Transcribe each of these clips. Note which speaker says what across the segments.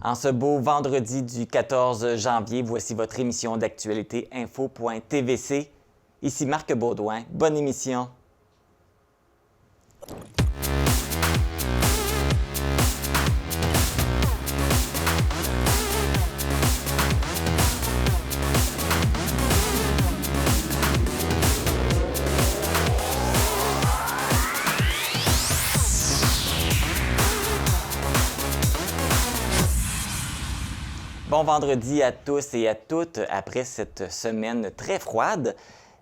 Speaker 1: En ce beau vendredi du 14 janvier, voici votre émission d'actualité info.tvc. Ici Marc Baudouin. Bonne émission. Bon vendredi à tous et à toutes après cette semaine très froide.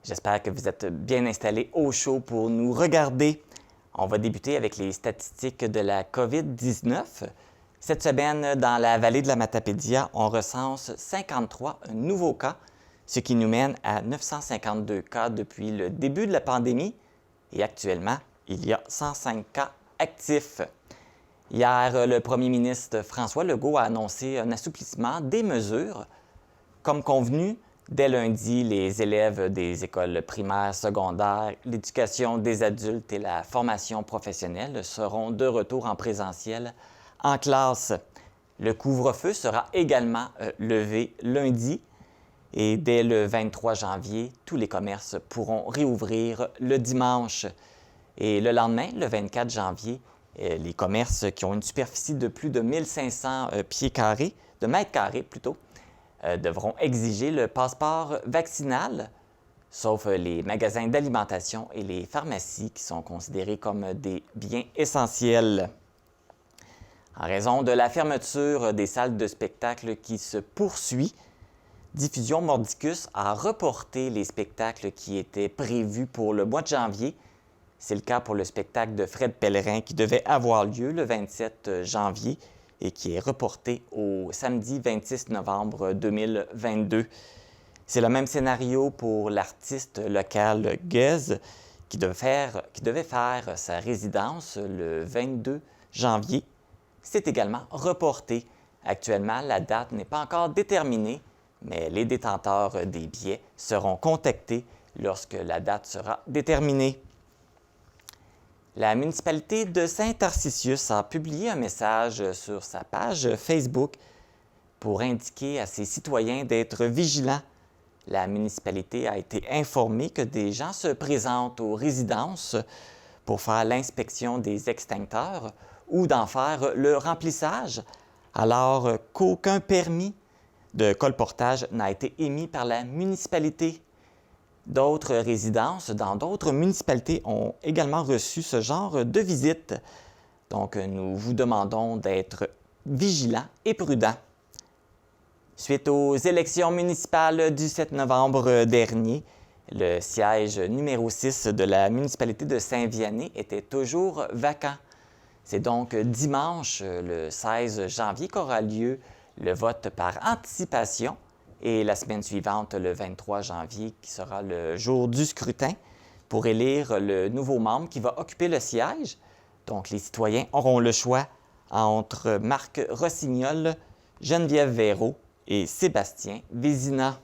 Speaker 1: J'espère que vous êtes bien installés au chaud pour nous regarder. On va débuter avec les statistiques de la COVID-19. Cette semaine, dans la vallée de la Matapédia, on recense 53 nouveaux cas, ce qui nous mène à 952 cas depuis le début de la pandémie. Et actuellement, il y a 105 cas actifs. Hier, le premier ministre François Legault a annoncé un assouplissement des mesures. Comme convenu, dès lundi, les élèves des écoles primaires, secondaires, l'éducation des adultes et la formation professionnelle seront de retour en présentiel en classe. Le couvre-feu sera également levé lundi et dès le 23 janvier, tous les commerces pourront réouvrir le dimanche. Et le lendemain, le 24 janvier, les commerces qui ont une superficie de plus de 1500 mètres carrés plutôt, devront exiger le passeport vaccinal, sauf les magasins d'alimentation et les pharmacies qui sont considérés comme des biens essentiels. En raison de la fermeture des salles de spectacle qui se poursuit, Diffusion Mordicus a reporté les spectacles qui étaient prévus pour le mois de janvier. C'est le cas pour le spectacle de Fred Pellerin qui devait avoir lieu le 27 janvier et qui est reporté au samedi 26 novembre 2022. C'est le même scénario pour l'artiste local Guez qui devait faire sa résidence le 22 janvier. C'est également reporté. Actuellement, la date n'est pas encore déterminée, mais les détenteurs des billets seront contactés lorsque la date sera déterminée. La municipalité de Saint-Tarcisius a publié un message sur sa page Facebook pour indiquer à ses citoyens d'être vigilants. La municipalité a été informée que des gens se présentent aux résidences pour faire l'inspection des extincteurs ou d'en faire le remplissage, alors qu'aucun permis de colportage n'a été émis par la municipalité. D'autres résidences dans d'autres municipalités ont également reçu ce genre de visite. Donc, nous vous demandons d'être vigilants et prudents. Suite aux élections municipales du 7 novembre dernier, le siège numéro 6 de la municipalité de Saint-Vianney était toujours vacant. C'est donc dimanche, le 16 janvier, qu'aura lieu le vote par anticipation. Et la semaine suivante, le 23 janvier, qui sera le jour du scrutin, pour élire le nouveau membre qui va occuper le siège. Donc, les citoyens auront le choix entre Marc Rossignol, Geneviève Véraud et Sébastien Vézina.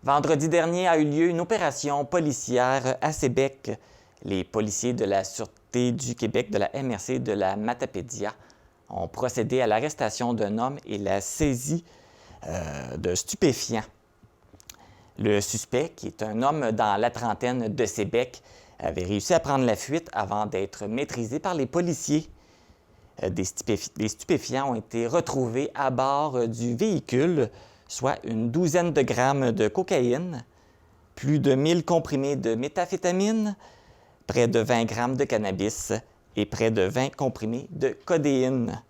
Speaker 1: Vendredi dernier a eu lieu une opération policière à Sébec. Les policiers de la Sûreté du Québec de la MRC de la Matapédia ont procédé à l'arrestation d'un homme et la saisie de stupéfiants. Le suspect, qui est un homme dans la trentaine de Sébec, avait réussi à prendre la fuite avant d'être maîtrisé par les policiers. Des stupéfiants ont été retrouvés à bord du véhicule, soit une douzaine de grammes de cocaïne, plus de 1000 comprimés de méthamphétamine, près de 20 grammes de cannabis et près de 20 comprimés de codéine.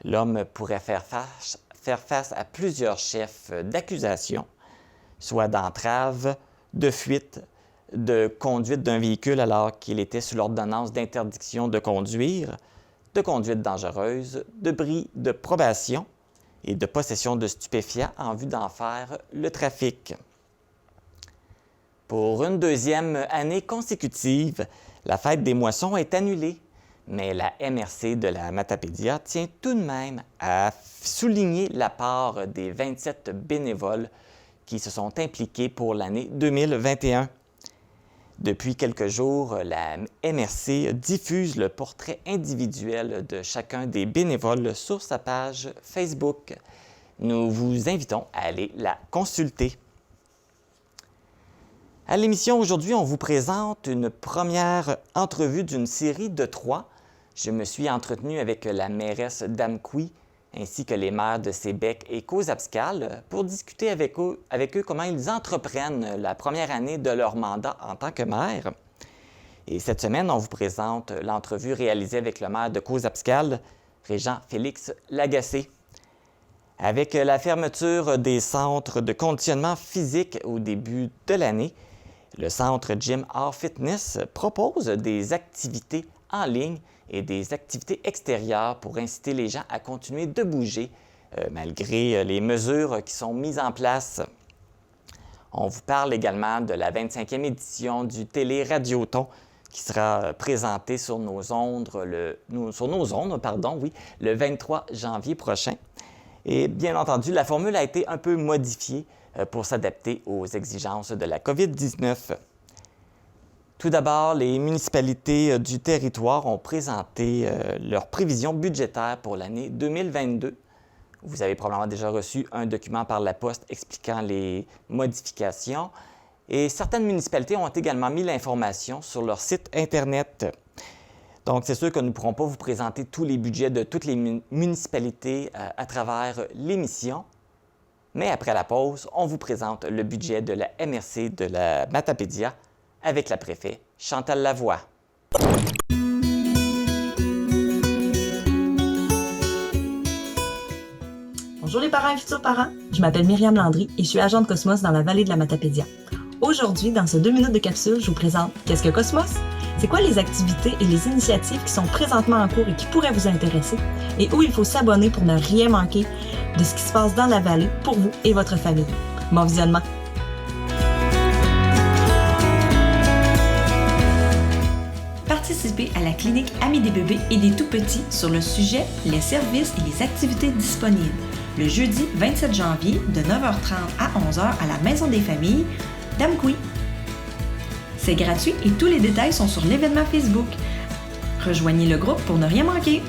Speaker 1: L'homme pourrait faire face à plusieurs chefs d'accusation, soit d'entrave, de fuite, de conduite d'un véhicule alors qu'il était sous l'ordonnance d'interdiction de conduire, de conduite dangereuse, de bris de probation et de possession de stupéfiants en vue d'en faire le trafic. Pour une deuxième année consécutive, la fête des moissons est annulée. Mais la MRC de la Matapédia tient tout de même à souligner la part des 27 bénévoles qui se sont impliqués pour l'année 2021. Depuis quelques jours, la MRC diffuse le portrait individuel de chacun des bénévoles sur sa page Facebook. Nous vous invitons à aller la consulter. À l'émission aujourd'hui, on vous présente une première entrevue d'une série de 3. Je me suis entretenu avec la mairesse d'Amqui ainsi que les maires de Sébec et Cozaspscal pour discuter avec eux comment ils entreprennent la première année de leur mandat en tant que maire. Et cette semaine, on vous présente l'entrevue réalisée avec le maire de Cozaspscal, Régent Félix Lagacé. Avec la fermeture des centres de conditionnement physique au début de l'année, le centre Gym Art Fitness propose des activités en ligne et des activités extérieures pour inciter les gens à continuer de bouger malgré les mesures qui sont mises en place. On vous parle également de la 25e édition du Télé-Radioton qui sera présentée sur nos ondes le 23 janvier prochain. Et bien entendu, la formule a été un peu modifiée pour s'adapter aux exigences de la COVID-19. Tout d'abord, les municipalités du territoire ont présenté leurs prévisions budgétaires pour l'année 2022. Vous avez probablement déjà reçu un document par la poste expliquant les modifications et certaines municipalités ont également mis l'information sur leur site Internet. Donc, c'est sûr que nous ne pourrons pas vous présenter tous les budgets de toutes les municipalités à travers l'émission, mais après la pause, on vous présente le budget de la MRC de la Matapédia avec la préfète Chantal Lavoie.
Speaker 2: Bonjour les parents et futurs parents, je m'appelle Myriam Landry et je suis agente Cosmos dans la vallée de la Matapédia. Aujourd'hui, dans ce 2 minutes de capsule, je vous présente Qu'est-ce que Cosmos? C'est quoi les activités et les initiatives qui sont présentement en cours et qui pourraient vous intéresser et où il faut s'abonner pour ne rien manquer de ce qui se passe dans la vallée pour vous et votre famille. Bon visionnement!
Speaker 3: Participez à la clinique Amis des bébés et des tout-petits sur le sujet « Les services et les activités disponibles » le jeudi 27 janvier de 9h30 à 11h à la Maison des familles d'Amqui. C'est gratuit et tous les détails sont sur l'événement Facebook. Rejoignez le groupe pour ne rien manquer.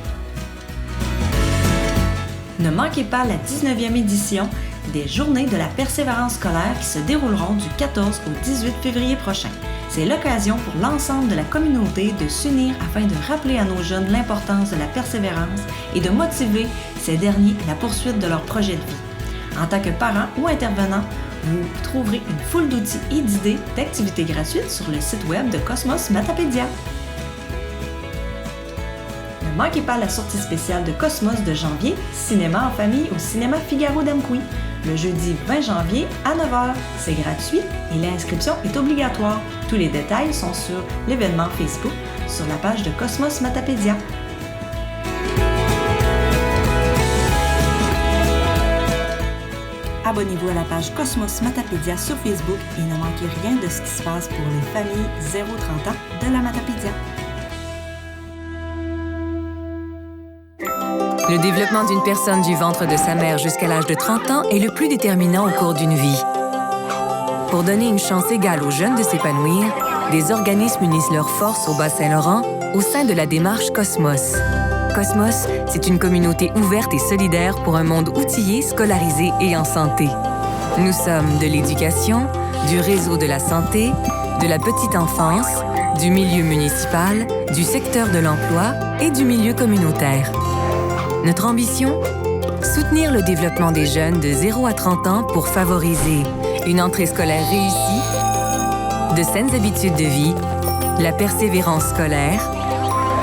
Speaker 3: Ne manquez pas la 19e édition des Journées de la persévérance scolaire qui se dérouleront du 14 au 18 février prochain. C'est l'occasion pour l'ensemble de la communauté de s'unir afin de rappeler à nos jeunes l'importance de la persévérance et de motiver ces derniers à la poursuite de leur projet de vie. En tant que parent ou intervenant, vous trouverez une foule d'outils et d'idées d'activités gratuites sur le site web de Cosmos Matapédia. Ne manquez pas la sortie spéciale de Cosmos de janvier, cinéma en famille au Cinéma Figaro d'Amqui, le jeudi 20 janvier à 9h. C'est gratuit et l'inscription est obligatoire. Tous les détails sont sur l'événement Facebook sur la page de Cosmos Matapédia. Abonnez-vous à la page Cosmos Matapédia sur Facebook et ne manquez rien de ce qui se passe pour les familles 0-30 ans de la Matapédia.
Speaker 4: Le développement d'une personne du ventre de sa mère jusqu'à l'âge de 30 ans est le plus déterminant au cours d'une vie. Pour donner une chance égale aux jeunes de s'épanouir, des organismes unissent leurs forces au Bas-Saint-Laurent au sein de la démarche Cosmos. Cosmos, c'est une communauté ouverte et solidaire pour un monde outillé, scolarisé et en santé. Nous sommes de l'éducation, du réseau de la santé, de la petite enfance, du milieu municipal, du secteur de l'emploi et du milieu communautaire. Notre ambition? Soutenir le développement des jeunes de 0 à 30 ans pour favoriser une entrée scolaire réussie, de saines habitudes de vie, la persévérance scolaire,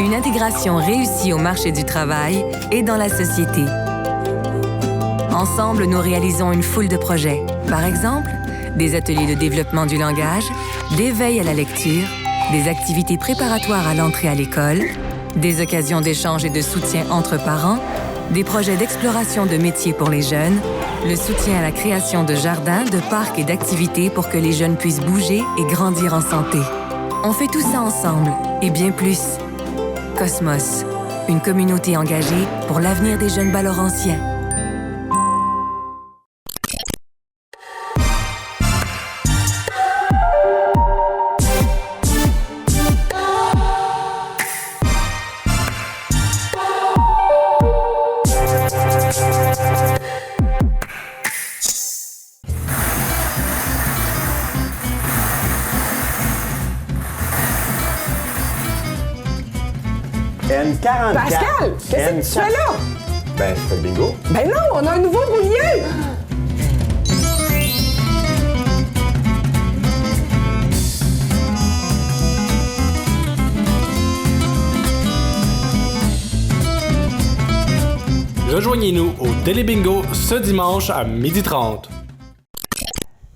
Speaker 4: une intégration réussie au marché du travail et dans la société. Ensemble, nous réalisons une foule de projets. Par exemple, des ateliers de développement du langage, d'éveil à la lecture, des activités préparatoires à l'entrée à l'école, des occasions d'échange et de soutien entre parents, des projets d'exploration de métiers pour les jeunes, le soutien à la création de jardins, de parcs et d'activités pour que les jeunes puissent bouger et grandir en santé. On fait tout ça ensemble, et bien plus. Cosmos, une communauté engagée pour l'avenir des jeunes Bas-Laurentiens.
Speaker 5: N44.
Speaker 6: Pascal, qu'est-ce que tu fais là?
Speaker 5: Ben, je fais le bingo.
Speaker 6: Ben non, on a un nouveau brouillé!
Speaker 7: Rejoignez-nous au Télébingo ce dimanche à 12h30.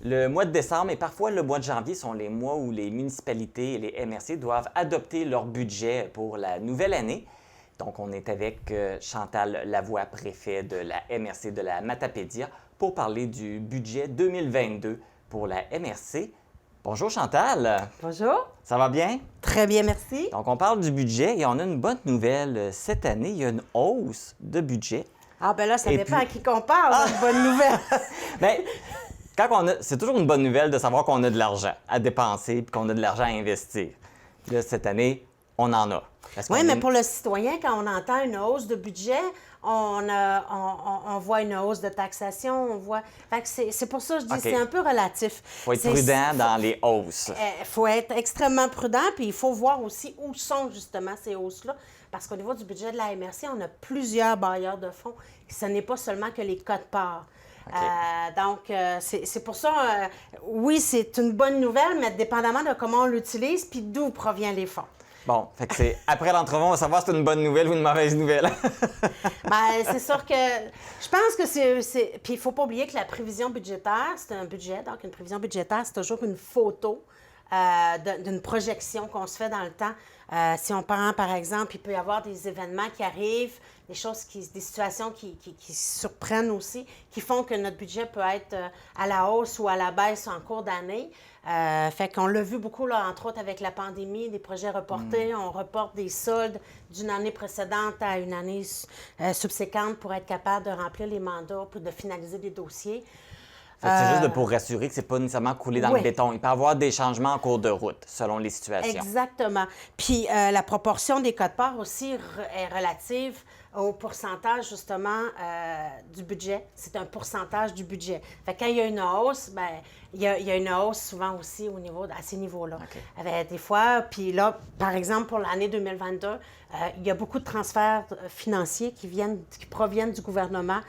Speaker 1: Le mois de décembre et parfois le mois de janvier sont les mois où les municipalités et les MRC doivent adopter leur budget pour la nouvelle année. Donc, on est avec Chantal Lavoie, préfet de la MRC de la Matapédia, pour parler du budget 2022 pour la MRC. Bonjour Chantal.
Speaker 8: Bonjour.
Speaker 1: Ça va bien?
Speaker 8: Très bien, merci.
Speaker 1: Donc, on parle du budget et on a une bonne nouvelle. Cette année, il y a une hausse de budget.
Speaker 8: Ah ben là, ça
Speaker 1: Et
Speaker 8: dépend
Speaker 1: puis-
Speaker 8: à qui qu'on parle, une bonne nouvelle.
Speaker 1: Bien, c'est toujours une bonne nouvelle de savoir qu'on a de l'argent à dépenser et qu'on a de l'argent à investir. Là, cette année, on en a.
Speaker 8: Oui, mais pour le citoyen, quand on entend une hausse de budget, on voit une hausse de taxation, on voit... Fait que c'est pour ça que je dis
Speaker 1: OK.
Speaker 8: c'est un peu relatif.
Speaker 1: Il faut être prudent dans les hausses.
Speaker 8: Il faut être extrêmement prudent, puis il faut voir aussi où sont justement ces hausses-là. Parce qu'au niveau du budget de la MRC, on a plusieurs bailleurs de fonds. Ce n'est pas seulement que les cotes-parts.
Speaker 1: OK.
Speaker 8: C'est pour ça, oui, c'est une bonne nouvelle, mais dépendamment de comment on l'utilise puis d'où proviennent les fonds.
Speaker 1: Bon, fait que c'est après l'entrevue, on va savoir si c'est une bonne nouvelle ou une mauvaise nouvelle.
Speaker 8: Bien, c'est sûr que je pense que c'est... Puis il ne faut pas oublier que la prévision budgétaire, c'est un budget. Donc, une prévision budgétaire, c'est toujours une photo d'une projection qu'on se fait dans le temps. Si on prend, par exemple, il peut y avoir des événements qui arrivent, des situations qui surprennent aussi, qui font que notre budget peut être à la hausse ou à la baisse en cours d'année. Fait qu'on l'a vu beaucoup, là, entre autres, avec la pandémie, des projets reportés. On reporte des soldes d'une année précédente à une année subséquente pour être capable de remplir les mandats, pour de finaliser des dossiers.
Speaker 1: Fait que c'est juste pour rassurer que c'est pas nécessairement coulé dans le
Speaker 8: Oui.
Speaker 1: béton. Il peut y avoir des changements en cours de route, selon les situations.
Speaker 8: Exactement. Puis la proportion des cotes-parts aussi est relative au pourcentage, justement, du budget. C'est un pourcentage du budget. Fait que quand il y a une hausse, bien, il y a une hausse souvent aussi à ces niveaux-là.
Speaker 1: OK.
Speaker 8: Des fois, puis là, par exemple, pour l'année 2022, il y a beaucoup de transferts financiers qui proviennent du gouvernement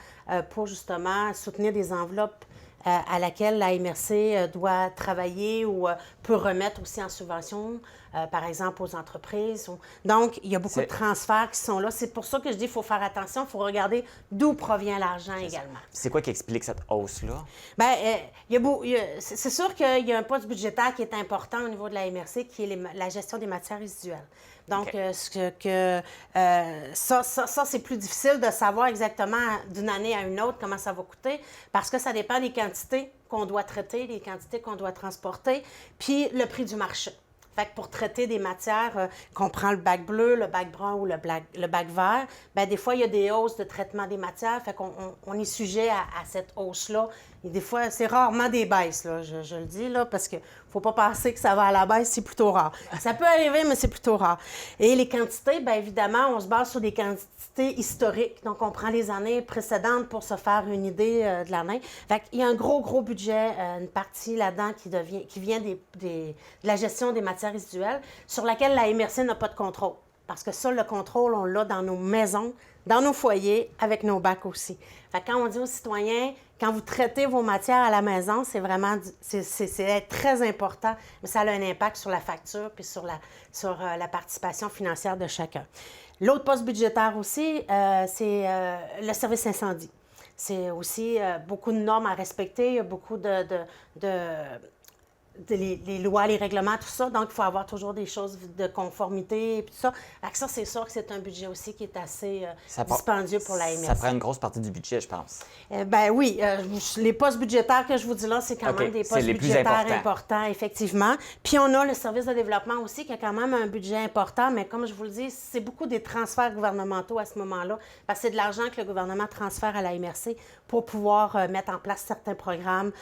Speaker 8: pour, justement, soutenir des enveloppes à laquelle la MRC doit travailler ou peut remettre aussi en subvention, par exemple, aux entreprises. Donc, il y a beaucoup de transferts qui sont là. C'est pour ça que je dis qu'il faut faire attention, il faut regarder d'où provient l'argent également.
Speaker 1: C'est quoi qui explique cette hausse-là?
Speaker 8: Bien, c'est sûr qu'il y a un poste budgétaire qui est important au niveau de la MRC, qui est la gestion des matières résiduelles. Donc,
Speaker 1: OK.
Speaker 8: ça, c'est plus difficile de savoir exactement d'une année à une autre comment ça va coûter parce que ça dépend des quantités qu'on doit traiter, des quantités qu'on doit transporter, puis le prix du marché. Fait que pour traiter des matières, qu'on prend le bac bleu, le bac brun ou le bac vert, bien, des fois, il y a des hausses de traitement des matières. Fait qu'on est sujet à cette hausse-là. Et des fois, c'est rarement des baisses, là, je le dis, là, parce qu'il ne faut pas penser que ça va à la baisse, c'est plutôt rare. Ça peut arriver, mais c'est plutôt rare. Et les quantités, bien évidemment, on se base sur des quantités historiques. Donc, on prend les années précédentes pour se faire une idée de l'année. Fait qu'il y a un gros budget, une partie là-dedans qui vient de la gestion des matières résiduelles, sur laquelle la MRC n'a pas de contrôle. Parce que ça, le contrôle, on l'a dans nos maisons, dans nos foyers, avec nos bacs aussi. Fait que quand on dit aux citoyens, quand vous traitez vos matières à la maison, c'est vraiment c'est très important, mais ça a un impact sur la facture puis sur la participation financière de chacun. L'autre poste budgétaire aussi, c'est le service incendie. C'est aussi beaucoup de normes à respecter, il y a beaucoup les lois, les règlements, tout ça. Donc, il faut avoir toujours des choses de conformité et tout ça. Fait ça, c'est sûr que c'est un budget aussi qui est assez dispendieux pour la MRC.
Speaker 1: Ça prend une grosse partie du budget, je pense.
Speaker 8: Ben oui, les postes budgétaires que je vous dis là, c'est quand même des postes budgétaires importants, effectivement. Puis on a le service de développement aussi qui a quand même un budget important, mais comme je vous le dis, c'est beaucoup des transferts gouvernementaux à ce moment-là, parce que c'est de l'argent que le gouvernement transfère à la MRC pour pouvoir mettre en place certains programmes,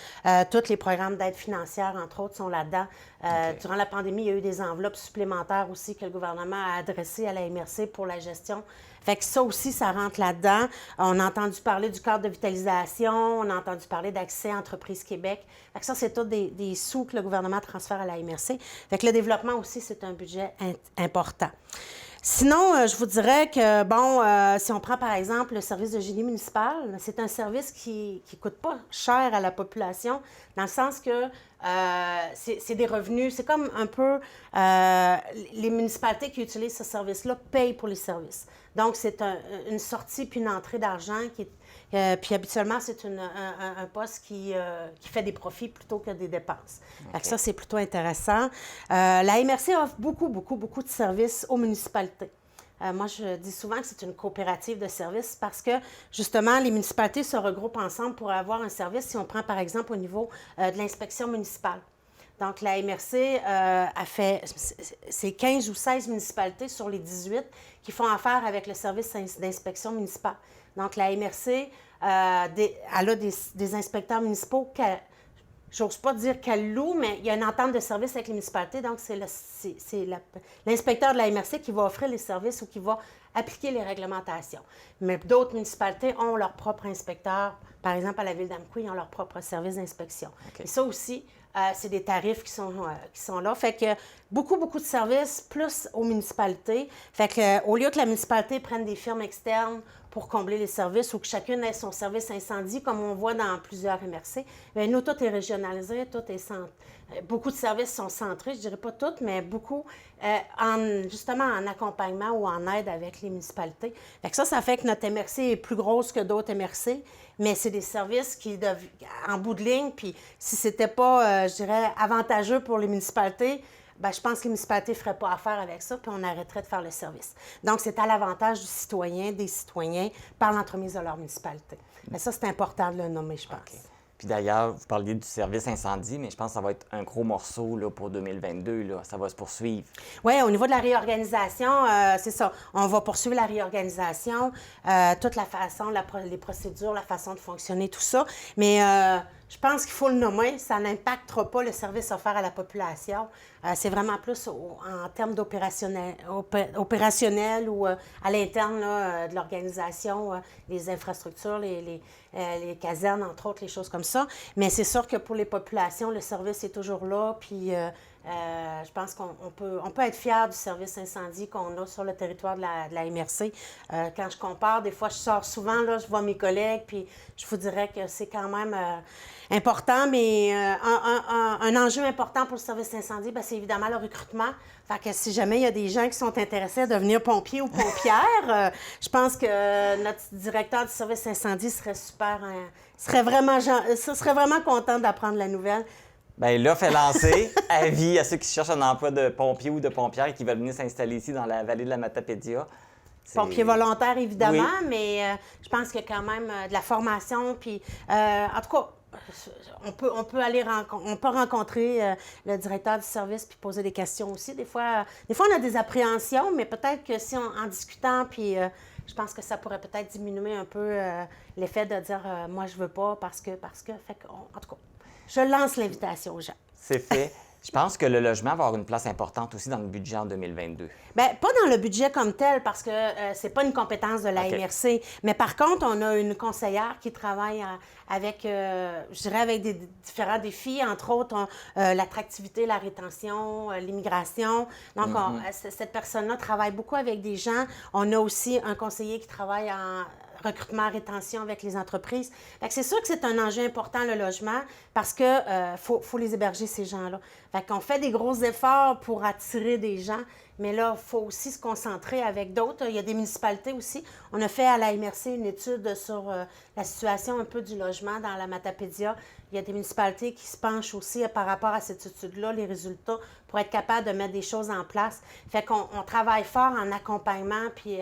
Speaker 8: tous les programmes d'aide financière, entre autres, sont là-dedans. Durant la pandémie, il y a eu des enveloppes supplémentaires aussi que le gouvernement a adressées à la MRC pour la gestion. Fait que ça aussi, ça rentre là-dedans. On a entendu parler du cadre de vitalisation, on a entendu parler d'accès à Entreprise Québec. Fait que ça, c'est tous des sous que le gouvernement transfère à la MRC. Fait que le développement aussi, c'est un budget important. Sinon, je vous dirais que, si on prend par exemple le service de génie municipal, c'est un service qui ne coûte pas cher à la population, dans le sens que c'est des revenus. C'est comme un peu les municipalités qui utilisent ce service-là payent pour les services. Donc, c'est une sortie puis une entrée d'argent puis habituellement, c'est un poste qui fait des profits plutôt que des dépenses. Okay. Fait que ça, c'est plutôt intéressant. La MRC offre beaucoup de services aux municipalités. Moi, je dis souvent que c'est une coopérative de services parce que, justement, les municipalités se regroupent ensemble pour avoir un service. Si on prend, par exemple, au niveau de l'inspection municipale. Donc, la MRC a fait, c'est 15 ou 16 municipalités sur les 18 qui font affaire avec le service d'inspection municipale. Donc, la MRC, elle a des inspecteurs municipaux j'ose pas dire qu'elle loue, mais il y a une entente de service avec les municipalités. Donc, c'est l'inspecteur de la MRC qui va offrir les services ou qui va appliquer les réglementations. Mais d'autres municipalités ont leur propre inspecteur. Par exemple, à la ville d'Amqui, ils ont leur propre service d'inspection. Okay. Et ça aussi, c'est des tarifs qui sont là. Fait que beaucoup de services, plus aux municipalités. Fait que au lieu que la municipalité prenne des firmes externes pour combler les services ou que chacune ait son service incendie, comme on voit dans plusieurs MRC, bien, nous, tout est régionalisé, tout est centré. Beaucoup de services sont centrés, je dirais pas toutes, mais beaucoup, justement en accompagnement ou en aide avec les municipalités. Fait que ça fait que notre MRC est plus grosse que d'autres MRC, mais c'est des services qui, en bout de ligne, puis si c'était pas, je dirais, avantageux pour les municipalités, bien, je pense que les municipalités ne feraient pas affaire avec ça, puis on arrêterait de faire le service. Donc, c'est à l'avantage du citoyen, des citoyens, par l'entremise de leur municipalité. Mais ça, c'est important de le nommer, je pense. Okay.
Speaker 1: Puis d'ailleurs, vous parliez du service incendie, mais je pense que ça va être un gros morceau là, pour 2022. Là. Ça va se poursuivre.
Speaker 8: Oui, au niveau de la réorganisation, c'est ça. On va poursuivre la réorganisation, toute la façon, les procédures, la façon de fonctionner, tout ça. Mais je pense qu'il faut le nommer. Ça n'impactera pas le service offert à la population. C'est vraiment plus en termes opérationnel ou à l'interne de l'organisation, les infrastructures, les casernes, entre autres, les choses comme ça. Mais c'est sûr que pour les populations, le service est toujours là. Puis je pense qu'on peut être fier du service incendie qu'on a sur le territoire de la MRC. Quand je compare, des fois, je sors souvent, là, je vois mes collègues, puis je vous dirais que c'est quand même important, mais un enjeu important pour le service incendie, bien, c'est évidemment le recrutement. Fait que si jamais il y a des gens qui sont intéressés à devenir pompiers ou pompières, je pense que notre directeur du service incendie serait vraiment content d'apprendre la nouvelle.
Speaker 1: Bien, l'offre est lancée. Avis à ceux qui cherchent un emploi de pompier ou de pompière et qui veulent venir s'installer ici dans la vallée de la Matapédia.
Speaker 8: Pompiers volontaires, évidemment, oui. Mais je pense qu'il y a quand même de la formation. Puis, en tout cas, on peut rencontrer le directeur du service puis poser des questions aussi. Des fois, on a des appréhensions, mais peut-être que si en discutant, puis je pense que ça pourrait peut-être diminuer un peu l'effet de dire moi, je veux pas parce que. Fait en tout cas, je lance l'invitation aux gens.
Speaker 1: C'est fait. Je pense que le logement va avoir une place importante aussi dans le budget en 2022.
Speaker 8: Bien, pas dans le budget comme tel, parce que c'est pas une compétence de la MRC. Mais par contre, on a une conseillère qui travaille avec, je dirais, avec des différents défis, entre autres, l'attractivité, la rétention, l'immigration. Donc, cette personne-là travaille beaucoup avec des gens. On a aussi un conseiller qui travaille en recrutement, rétention avec les entreprises. Fait que c'est sûr que c'est un enjeu important, le logement, parce que faut les héberger, ces gens-là. Fait qu'on fait des gros efforts pour attirer des gens, mais là, il faut aussi se concentrer avec d'autres. Il y a des municipalités aussi. On a fait à la MRC une étude sur la situation un peu du logement dans la Matapédia. Il y a des municipalités qui se penchent aussi par rapport à cette étude-là, les résultats, pour être capable de mettre des choses en place. Fait qu'on travaille fort en accompagnement puis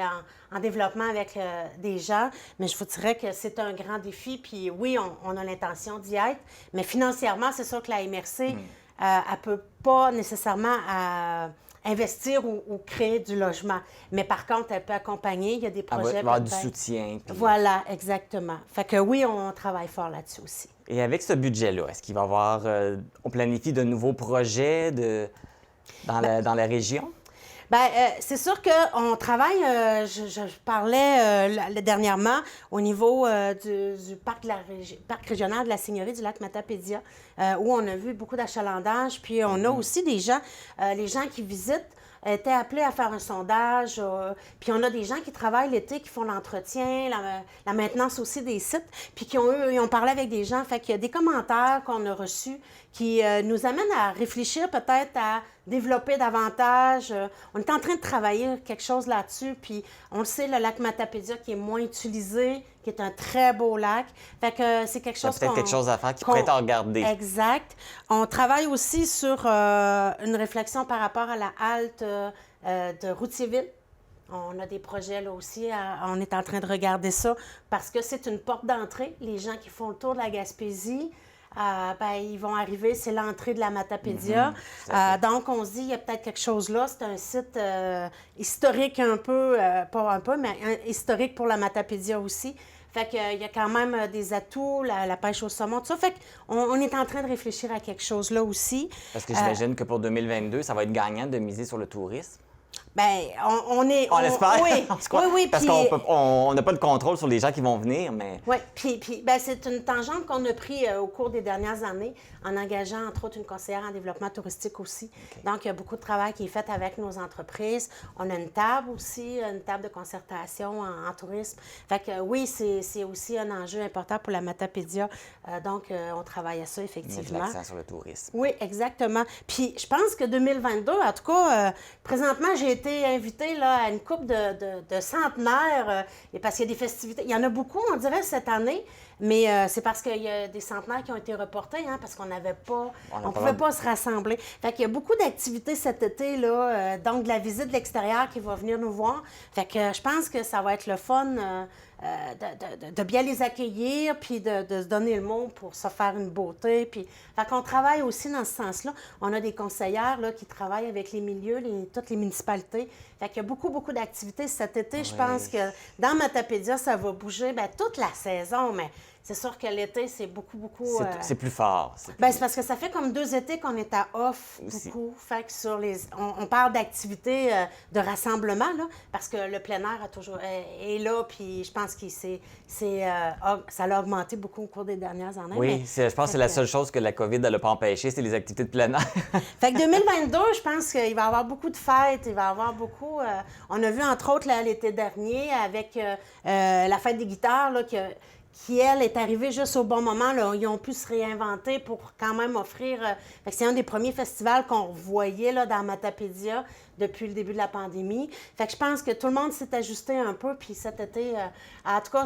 Speaker 8: en développement avec des gens, mais je vous dirais que c'est un grand défi. Puis oui, on a l'intention d'y être, mais financièrement, c'est sûr que la MRC, elle ne peut pas nécessairement investir ou créer du logement. Mais par contre, elle peut accompagner. Il y a des
Speaker 1: Elle va
Speaker 8: projets.
Speaker 1: avoir du
Speaker 8: peut-être.
Speaker 1: soutien. Puis-
Speaker 8: Voilà, exactement. Fait que oui, on travaille fort là-dessus aussi.
Speaker 1: Et avec ce budget-là, est-ce qu'il va y avoir... on planifie de nouveaux projets dans la région?
Speaker 8: Bien, c'est sûr qu'on travaille, je parlais dernièrement au niveau du parc régional de la Seigneurie du lac Matapédia, où on a vu beaucoup d'achalandage. Puis on a aussi des gens, les gens qui visitent étaient appelés à faire un sondage. Puis on a des gens qui travaillent l'été, qui font l'entretien, la maintenance aussi des sites, puis ils ont parlé avec des gens. Fait qu'il y a des commentaires qu'on a reçus qui nous amènent à réfléchir peut-être à développer davantage. On est en train de travailler quelque chose là-dessus, puis on le sait, le lac Matapédia qui est moins utilisé, qui est un très beau lac. Fait que c'est quelque chose
Speaker 1: peut-être quelque chose à faire qui pourrait être regardé.
Speaker 8: Exact. On travaille aussi sur une réflexion par rapport à la halte de Routierville. On a des projets là aussi, on est en train de regarder ça parce que c'est une porte d'entrée. Les gens qui font le tour de la Gaspésie, ils vont arriver, c'est l'entrée de la Matapédia. Donc, on se dit, il y a peut-être quelque chose là. C'est un site historique un peu, pas un peu, mais historique pour la Matapédia aussi. Fait qu'il y a quand même des atouts, la pêche au saumon, tout ça. Fait qu'on est en train de réfléchir à quelque chose là aussi.
Speaker 1: Parce que j'imagine que pour 2022, ça va être gagnant de miser sur le tourisme.
Speaker 8: Bien,
Speaker 1: on l'espère.
Speaker 8: Oui, oui.
Speaker 1: Parce qu'on n'a pas de contrôle sur les gens qui vont venir, mais...
Speaker 8: Oui, puis c'est une tangente qu'on a pris au cours des dernières années en engageant, entre autres, une conseillère en développement touristique aussi. Okay. Donc, il y a beaucoup de travail qui est fait avec nos entreprises. On a une table aussi, une table de concertation en tourisme. Fait que oui, c'est aussi un enjeu important pour la Matapédia. Donc, on travaille à ça, effectivement.
Speaker 1: Mettre l'accent sur le tourisme.
Speaker 8: Oui, exactement. Puis, je pense que 2022, en tout cas, présentement, j'ai été invitée là, à une couple de centenaires, et parce qu'il y a des festivités. Il y en a beaucoup, on dirait, cette année, mais c'est parce qu'il y a des centenaires qui ont été reportés, hein, parce qu'on n'avait pas... On ne pouvait pas se rassembler. Fait qu'il y a beaucoup d'activités cet été, là, donc de la visite de l'extérieur qui va venir nous voir. Fait que je pense que ça va être le fun de bien les accueillir, puis de se donner le mot pour se faire une beauté. Puis, fait qu'on travaille aussi dans ce sens-là. On a des conseillères là, qui travaillent avec les milieux, toutes les municipalités. Fait qu'il y a beaucoup d'activités cet été. Oui. Je pense que dans Matapédia, ça va bouger toute la saison, mais c'est sûr que l'été, c'est beaucoup...
Speaker 1: C'est plus fort.
Speaker 8: C'est parce que ça fait comme 2 étés qu'on est à off aussi. Beaucoup. Fait que sur on parle d'activités de rassemblement, là, parce que le plein air est là, puis je pense que ça l'a augmenté beaucoup au cours des dernières années.
Speaker 1: Oui, je pense que c'est la seule chose que la COVID n'a pas empêché, c'est les activités de plein air.
Speaker 8: Fait que 2022, je pense qu'il va y avoir beaucoup de fêtes, il va y avoir beaucoup... on a vu, entre autres, l'été dernier, avec la fête des guitares, là, qui, elle, est arrivée juste au bon moment. Là. Ils ont pu se réinventer pour quand même offrir... c'est un des premiers festivals qu'on voyait là, dans Matapédia depuis le début de la pandémie. Fait que je pense que tout le monde s'est ajusté un peu, puis cet été, en tout cas,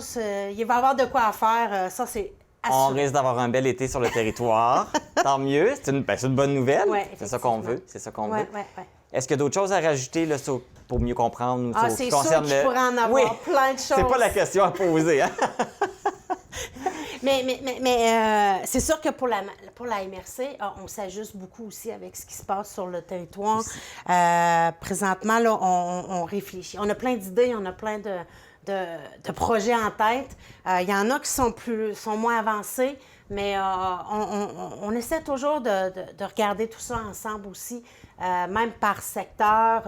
Speaker 8: il va y avoir de quoi à faire. Ça, c'est assuré.
Speaker 1: On risque d'avoir un bel été sur le territoire. Tant mieux. C'est une bonne nouvelle.
Speaker 8: Ouais,
Speaker 1: c'est ça qu'on veut. C'est ça qu'on veut.
Speaker 8: Ouais.
Speaker 1: Est-ce qu'il y a d'autres choses à rajouter là, pour mieux comprendre?
Speaker 8: C'est sûr que je pourrais en avoir plein de choses.
Speaker 1: C'est pas la question à poser. Hein?
Speaker 8: Mais c'est sûr que pour la MRC, on s'ajuste beaucoup aussi avec ce qui se passe sur le territoire. Présentement, là, on réfléchit. On a plein d'idées, on a plein de projets en tête. Il y en a qui sont moins avancés, mais on essaie toujours de regarder tout ça ensemble aussi, même par secteur.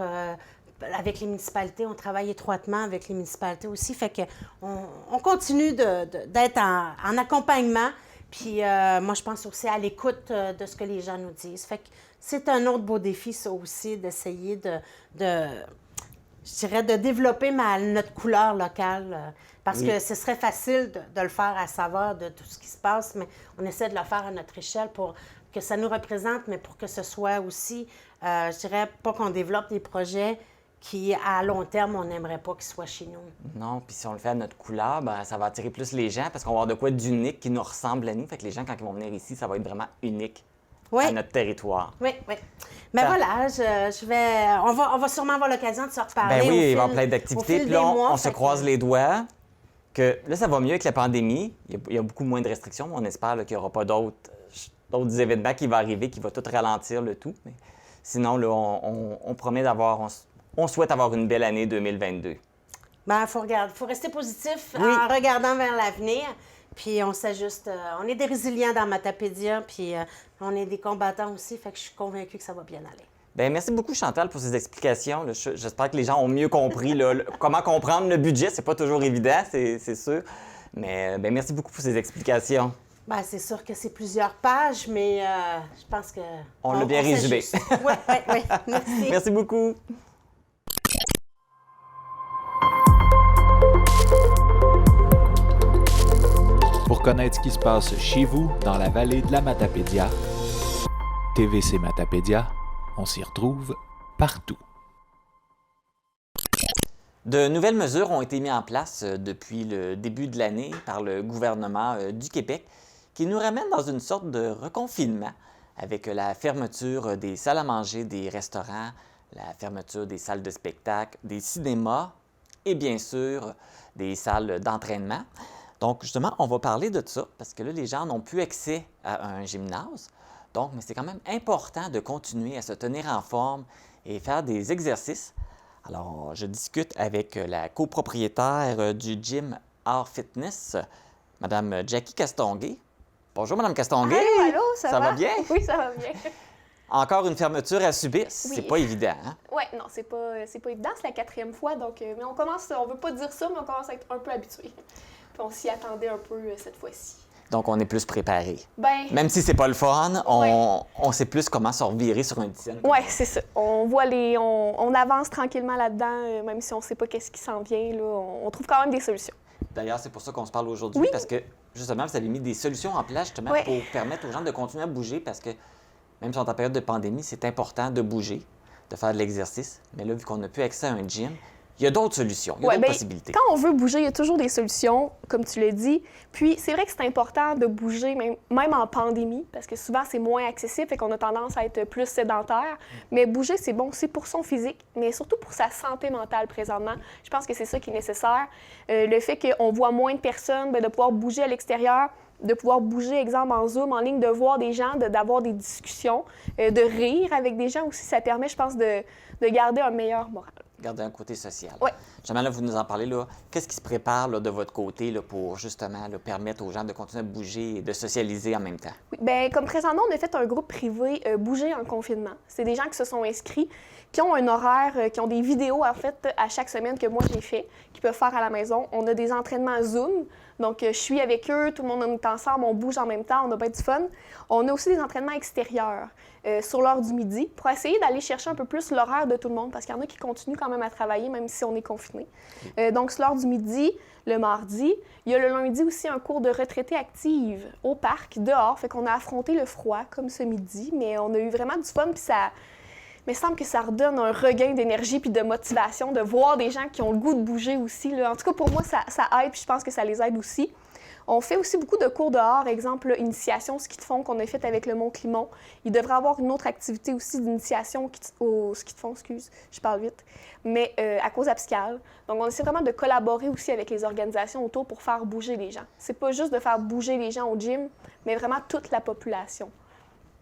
Speaker 8: Avec les municipalités, on travaille étroitement avec les municipalités aussi. Fait qu'on continue d'être en accompagnement. Puis moi, je pense aussi à l'écoute de ce que les gens nous disent. Fait que c'est un autre beau défi, ça aussi, d'essayer de développer notre couleur locale. Parce que ce serait facile de le faire à saveur de tout ce qui se passe, mais on essaie de le faire à notre échelle pour que ça nous représente, mais pour que ce soit aussi, je dirais, pas qu'on développe des projets qui, à long terme, on n'aimerait pas qu'ils soient chez nous.
Speaker 1: Non, puis si on le fait à notre couleur, ça va attirer plus les gens parce qu'on va avoir de quoi d'unique qui nous ressemble à nous. Fait que les gens, quand ils vont venir ici, ça va être vraiment unique à notre territoire.
Speaker 8: Oui. Mais voilà, on va sûrement avoir l'occasion de se reparler.
Speaker 1: Ben oui, il va y avoir plein d'activités. Puis là, on se croise les doigts. Que là, ça va mieux avec la pandémie. Il y a beaucoup moins de restrictions. Mais on espère qu'il n'y aura pas d'autres événements qui vont arriver, qui vont tout ralentir le tout. Mais Sinon, là, on promet on souhaite avoir une belle année 2022.
Speaker 8: Ben, faut rester positif
Speaker 1: Oui.
Speaker 8: en regardant vers l'avenir. Puis on s'ajuste. On est des résilients dans Matapédia, puis on est des combattants aussi. Fait que je suis convaincue que ça va bien aller.
Speaker 1: Bien, merci beaucoup, Chantal, pour ces explications. Là. J'espère que les gens ont mieux compris là, comment comprendre le budget. C'est pas toujours évident, c'est sûr. Mais bien, merci beaucoup pour ces explications.
Speaker 8: Ben, c'est sûr que c'est plusieurs pages, mais je pense que...
Speaker 1: On l'a bien résumé.
Speaker 8: Oui. Merci.
Speaker 1: Merci beaucoup.
Speaker 9: Pour connaître ce qui se passe chez vous, dans la vallée de la Matapédia, TVC Matapédia, on s'y retrouve partout.
Speaker 1: De nouvelles mesures ont été mises en place depuis le début de l'année par le gouvernement du Québec qui nous ramènent dans une sorte de reconfinement avec la fermeture des salles à manger, des restaurants, la fermeture des salles de spectacle, des cinémas et bien sûr des salles d'entraînement. Donc justement, on va parler de ça parce que là, les gens n'ont plus accès à un gymnase. Donc, mais c'est quand même important de continuer à se tenir en forme et faire des exercices. Alors, je discute avec la copropriétaire du gym Art Fitness, Mme Jackie Castonguay. Bonjour, Mme Castonguay.
Speaker 10: Allô, ça va
Speaker 1: bien?
Speaker 10: Oui, ça va bien.
Speaker 1: Encore une fermeture à subir, c'est pas évident, hein?
Speaker 10: Oui, non, c'est pas évident, c'est la 4e fois, donc, mais on veut pas dire ça, mais on commence à être un peu habitué. Puis on s'y attendait un peu cette fois-ci.
Speaker 1: Donc, on est plus préparé.
Speaker 10: Ben,
Speaker 1: même si c'est pas le fun, on sait plus comment se revirer sur un dizaine.
Speaker 10: Oui, c'est ça. On voit on avance tranquillement là-dedans, même si on sait pas qu'est-ce qui s'en vient, là, on trouve quand même des solutions.
Speaker 1: D'ailleurs, c'est pour ça qu'on se parle aujourd'hui,
Speaker 10: Oui.
Speaker 1: parce que justement, vous avez mis des solutions en place justement
Speaker 10: Ouais.
Speaker 1: pour permettre aux gens de continuer à bouger, parce que même si on est en période de pandémie, c'est important de bouger, de faire de l'exercice. Mais là, vu qu'on n'a plus accès à un gym, il y a d'autres solutions, il y a d'autres possibilités.
Speaker 10: Quand on veut bouger, il y a toujours des solutions, comme tu l'as dit. Puis, c'est vrai que c'est important de bouger, même en pandémie, parce que souvent, c'est moins accessible et qu'on a tendance à être plus sédentaire. Mais bouger, c'est bon aussi pour son physique, mais surtout pour sa santé mentale présentement. Je pense que c'est ça qui est nécessaire. Le fait qu'on voit moins de personnes, de pouvoir bouger à l'extérieur, de pouvoir bouger, exemple, en Zoom, en ligne, de voir des gens, d'avoir des discussions, de rire avec des gens aussi, ça permet, je pense, de garder un meilleur moral.
Speaker 1: Garder un côté social.
Speaker 10: Oui.
Speaker 1: Justement, là, vous nous en parlez, là. Qu'est-ce qui se prépare là, de votre côté là, pour justement là, permettre aux gens de continuer à bouger et de socialiser en même temps?
Speaker 10: Oui, bien, comme présentement, on a fait un groupe privé Bouger en confinement. C'est des gens qui se sont inscrits, qui ont un horaire, qui ont des vidéos, en fait, à chaque semaine que moi j'ai fait, qu'ils peuvent faire à la maison. On a des entraînements Zoom. Donc, je suis avec eux, tout le monde est ensemble, on bouge en même temps, on a bien du fun. On a aussi des entraînements extérieurs sur l'heure du midi pour essayer d'aller chercher un peu plus l'horaire de tout le monde parce qu'il y en a qui continuent quand même à travailler même si on est confiné. Donc, sur l'heure du midi, le mardi. Il y a le lundi aussi un cours de retraité active au parc, dehors. Fait qu'on a affronté le froid comme ce midi, mais on a eu vraiment du fun puis ça... Mais il semble que ça redonne un regain d'énergie puis de motivation de voir des gens qui ont le goût de bouger aussi. Là. En tout cas, pour moi, ça aide puis je pense que ça les aide aussi. On fait aussi beaucoup de cours dehors, exemple, initiation ski de fond qu'on a fait avec le Mont-Climont. Il devrait y avoir une autre activité aussi d'initiation au ski de fond, je parle vite, mais à cause abscale. Donc, on essaie vraiment de collaborer aussi avec les organisations autour pour faire bouger les gens. C'est pas juste de faire bouger les gens au gym, mais vraiment toute la population.